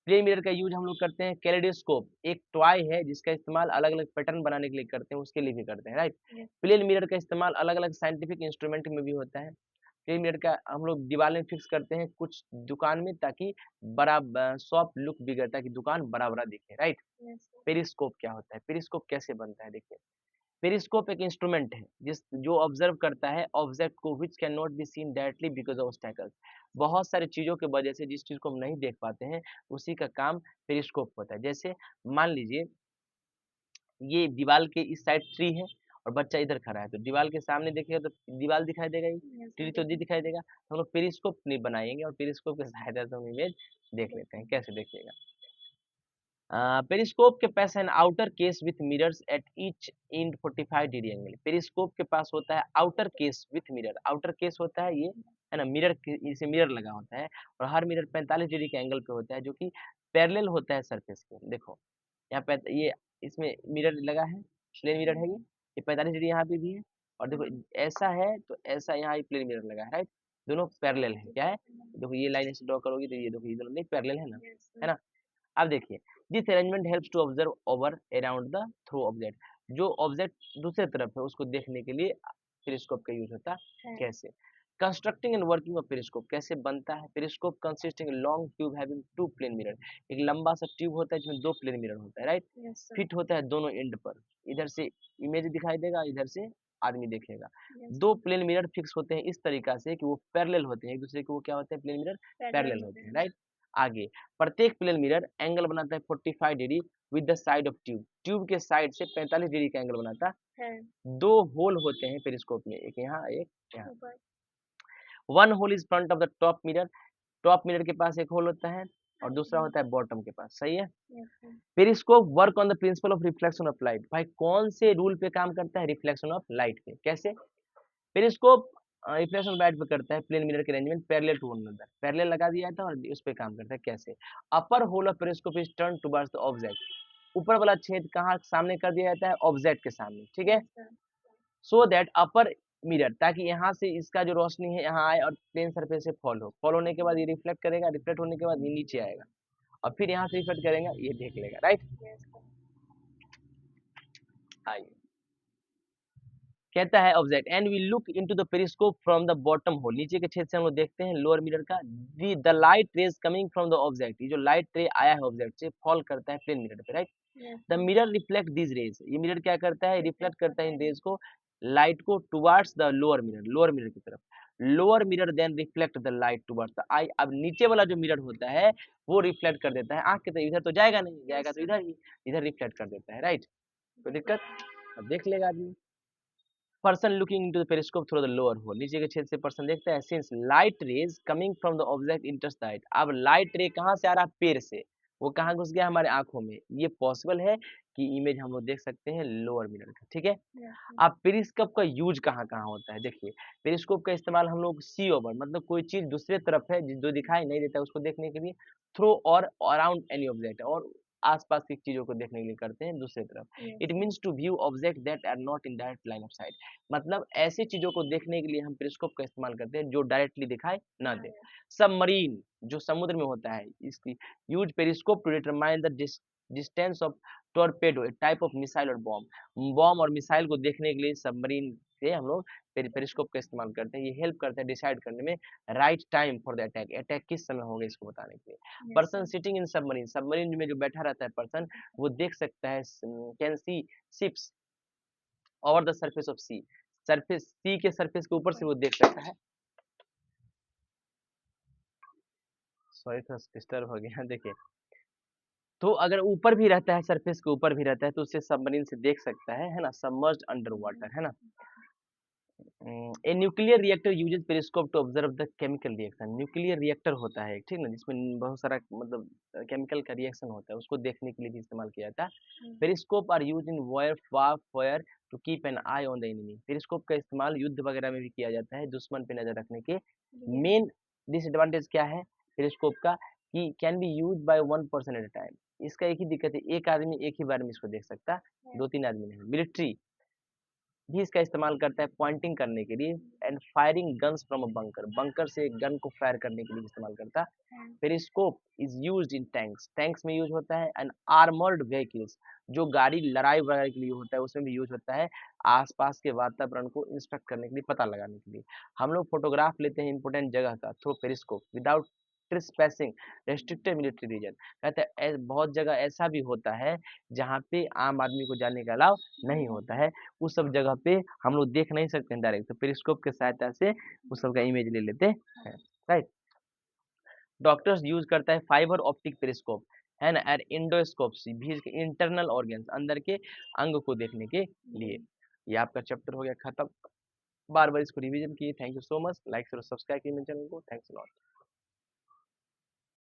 [SPEAKER 1] प्लेन मिरर का यूज हम लोग करते हैं, कैलेडोस्कोप एक टॉय है जिसका इस्तेमाल अलग अलग पैटर्न बनाने के लिए करते हैं, उसके लिए भी करते हैं, राइट। प्लेन मिरर का इस्तेमाल अलग अलग साइंटिफिक इंस्ट्रूमेंट में भी होता है। प्लेन मिरर का हम लोग दीवार में फिक्स करते हैं कुछ दुकान में, ताकि बड़ा सॉफ्ट लुक बिगड़ता है, ताकि दुकान बड़ा बड़ा दिखे, राइट। पेरिस्कोप क्या होता है, पेरिस्कोप कैसे बनता है, देखिए पेरिस्कोप एक इंस्ट्रूमेंट है जिस जो ऑब्जर्व करता है ऑब्जेक्ट को which can not be scene directly because of obstacles, बहुत सारी चीजों की वजह से जिस चीज को हम नहीं देख पाते हैं उसी का काम पेरिस्कोप होता है। जैसे मान लीजिए ये दीवार के इस साइड ट्री है और बच्चा इधर खड़ा है, तो दीवार के सामने देखेगा तो दीवार दिखाई देगा, ही ट्री तो दिखाई देगा, तो हम लोग पेरिस्कोप नहीं बनाएंगे और पेरिस्कोप की सहायता से हम इमेज देख लेते हैं। कैसे देखिएगा, पेरिस्कोप के पास an outer case with mirrors at each end 45 degree angle, periscope के पास होता है outer case with mirror, outer case होता है ये है ना, मिरर इसे मिरर लगा होता है और हर मिरर 45 डिग्री के एंगल पे होता है, जो कि पैरेलल होता है सरफेस के। देखो यहाँ पे ये इसमें मिरर लगा है, प्लेन मिरर है ये 45 डिग्री यहाँ पे भी है, और देखो ऐसा है तो ऐसा यहाँ प्लेन मिरर लगा है, राइट। दोनों पैरेलल है, क्या है, देखो ये लाइन ऐसे ड्रॉ करोगे तो ये देखो ये दोनों नहीं पैरेलल है ना। अब देखिए this arrangement helps to observe over around the through object, जो ऑब्जेक्ट दूसरे तरफ है उसको देखने के लिए पेरिस्कोप का यूज होता है। कैसे, constructing and working of periscope कैसे बनता है? Periscope consisting long tube having two plane mirror, एक लंबा सा ट्यूब होता है जिसमें दो प्लेन मिरर होता है, राइट?
[SPEAKER 2] Yes, sir.
[SPEAKER 1] फिट होता है दोनों एंड पर, इधर से इमेज दिखाई देगा, इधर से आदमी देखेगा।
[SPEAKER 2] Yes,
[SPEAKER 1] दो प्लेन मिरर फिक्स होते हैं इस तरीका से कि वो पैरेलल होते हैं एक दूसरे के, वो क्या होते हैं प्लेन मिरर?
[SPEAKER 2] parallel
[SPEAKER 1] पैरेलल
[SPEAKER 2] होते
[SPEAKER 1] होते हैं,
[SPEAKER 2] हैं।
[SPEAKER 1] राइट? आगे प्रत्येक प्लेन मिरर एंगल बनाता है 45 degree with the side of tube, tube के साइड से 45 डिग्री का एंगल बनाता
[SPEAKER 2] है
[SPEAKER 1] दो होल होते हैं पेरिस्कोप में, एक यहाँ एक यहाँ।
[SPEAKER 2] ऊपर।
[SPEAKER 1] One hole is front of the top mirror, top mirror के पास एक होल होता है और दूसरा होता है बॉटम के पास, सही है?
[SPEAKER 2] Yes, sir.
[SPEAKER 1] Periscope work on the principle of reflection of light, भाई कौन से रूल पे काम करता है? रिफ्लेक्शन ऑफ लाइट पे। कैसे? पेरिस्कोप रिफ्लेक्शन ऑफ लाइट पे करता है प्लेन मिरर के arrangement parallel to one another, parallel लगा दिया था और उस पे काम करता है। कैसे? Upper hole of periscope is turn towards the object, ऊपर वाला छेद कहाँ सामने कर दिया जाता है? ऑब्जेक्ट के सामने, ठीक है?
[SPEAKER 2] Yes, sir.
[SPEAKER 1] So that upper mirror, ताकि यहाँ से इसका जो रोशनी है यहाँ आए और प्लेन सरफेस से फॉल हो, फॉल होने के बाद ये रिफ्लेक्ट करेगा, रिफ्लेक्ट होने के बाद ये नीचे आएगा और फिर यहाँ से रिफ्लेक्ट करेगा, ये देख लेगा, राइट?
[SPEAKER 2] Yes, sir.
[SPEAKER 1] आइए कहता है object and we look into the periscope from the bottom hole, नीचे के छेद से हम लोग देखते हैं लोअर मिरर का, the light rays coming from the object, ये जो लाइट रे आया है ऑब्जेक्ट से फॉल करता है प्लेन मिरर पे, right?
[SPEAKER 2] Yes,
[SPEAKER 1] the
[SPEAKER 2] sir.
[SPEAKER 1] Mirror reflect this rays, ये मिरर क्या करता है? रिफ्लेक्ट करता है इन रेज को, लाइट को towards the lower mirror, lower mirror की तरफ। Lower mirror then reflect the light towards the eye, अब नीचे वाला जो मिरर होता है वो रिफ्लेक्ट कर देता है आंख की तरफ, इधर तो जाएगा नहीं, जाएगा तो इधर ही, इधर रिफ्लेक्ट कर देता है, राइट? कोई दिक्कत? अब देख लेगा आदमी। Person looking into the periscope through the lower hole, नीचे के छेद से पर्सन देखता है, since light rays coming from the object enters the light, अब लाइट रे कहाँ से आ रहा है? पेड़ से, वो कहाँ घुस गया? हमारे आंखों में। ये पॉसिबल है कि इमेज हम लोग देख सकते हैं लोअर मिरर का, ठीक है?
[SPEAKER 2] Yes, sir.
[SPEAKER 1] अब पेरिस्कोप का यूज कहाँ कहाँ होता है? देखिए पेरिस्कोप का इस्तेमाल हम लोग सी ओवर, मतलब कोई चीज दूसरे तरफ है जो दिखाई नहीं देता है उसको देखने के लिए, थ्रू और अराउंड एनी ऑब्जेक्ट, और आसपास की चीजों को देखने के लिए करते हैं दूसरे तरफ।
[SPEAKER 2] Yes,
[SPEAKER 1] it means to view object that are not in direct line of sight, मतलब ऐसी चीजों को देखने के लिए हम पेरिस्कोप का इस्तेमाल करते हैं जो डायरेक्टली दिखाई ना दे। सबमरीन जो समुद्र में होता है, इसकी use periscope to determine the distance of torpedo, type of missile और बॉम्ब, बॉम्ब और मिसाइल को देखने के लिए सबमरीन से हम लोग पेरिस्कोप का इस्तेमाल करते हैं। ये हेल्प करते हैं डिसाइड करने में right time for the attack, attack किस समय होगा इसको बताने के लिए।
[SPEAKER 2] Yes,
[SPEAKER 1] person
[SPEAKER 2] sir.
[SPEAKER 1] Sitting in submarine, submarine में जो बैठा रहता है पर्सन वो देख सकता है, can see ships over the surface of sea, surface sea के सरफेस के ऊपर से वो देख सकता है। सॉरी थोड़ा डिस्टर्ब हो गया देखिए, तो अगर ऊपर भी रहता है, सरफेस के ऊपर भी रहता है तो उसे सबमरीन से देख सकता है ना? सबमर्ज्ड अंडर वाटर, है ना? A nuclear reactor uses periscope to observe the chemical reaction, nuclear reactor होता है ठीक ना, जिसमें बहुत सारा मतलब केमिकल का रिएक्शन होता है, उसको देखने के लिए भी इस्तेमाल किया जाता है। Periscope are use in warfare to keep an eye on the enemy, periscope का इस्तेमाल युद्ध वगैरह में भी किया जाता है दुश्मन पे नजर रखने के। मेन डिसएडवांटेज क्या है पेरिस्कोप का? कि can be use by one person at a time, इसका एक ही दिक्कत है, एक आदमी एक ही बार में इसको देख सकता, दो तीन आदमी नहीं। मिलिट्री भी इसका इस्तेमाल करता है पॉइंटिंग करने के लिए, and firing guns from a bunker, bunker से गन को फायर करने के लिए इस्तेमाल करता है। Periscope is used in tanks, tanks में यूज होता है, एंड आर्मर्ड व्हीकल्स, जो गाड़ी लड़ाई वगैरह के लिए होता है उसमें भी यूज होता है, आसपास के वातावरण को इंस्पेक्ट करने के लिए, पता लगाने के लिए। हम लोग फोटोग्राफ लेते हैं इंपोर्टेंट जगह का through periscope without trespassing restricted military region, कहते हैं बहुत जगह ऐसा भी होता है जहाँ पे आम आदमी को जाने का अलाव नहीं होता है, उस सब जगह पे हम लोग देख नहीं सकते हैं डायरेक्ट, तो पेरिस्कोप के सहायता से उस सब का इमेज ले लेते हैं, राइट? डॉक्टर्स यूज करता है फाइबर ऑप्टिक पेरिस्कोप, है ना, और इंडोस्कोप भी इंटरनल ऑर्गन्स, अंदर के अंग को देखने के लिए। ये आपका चैप्टर हो गया खत्म, बार बार इसको रिवीजन किए। Thank you so much, like और सब्सक्राइब कीजिए मेरे चैनल को, थैंक्स अ लॉट।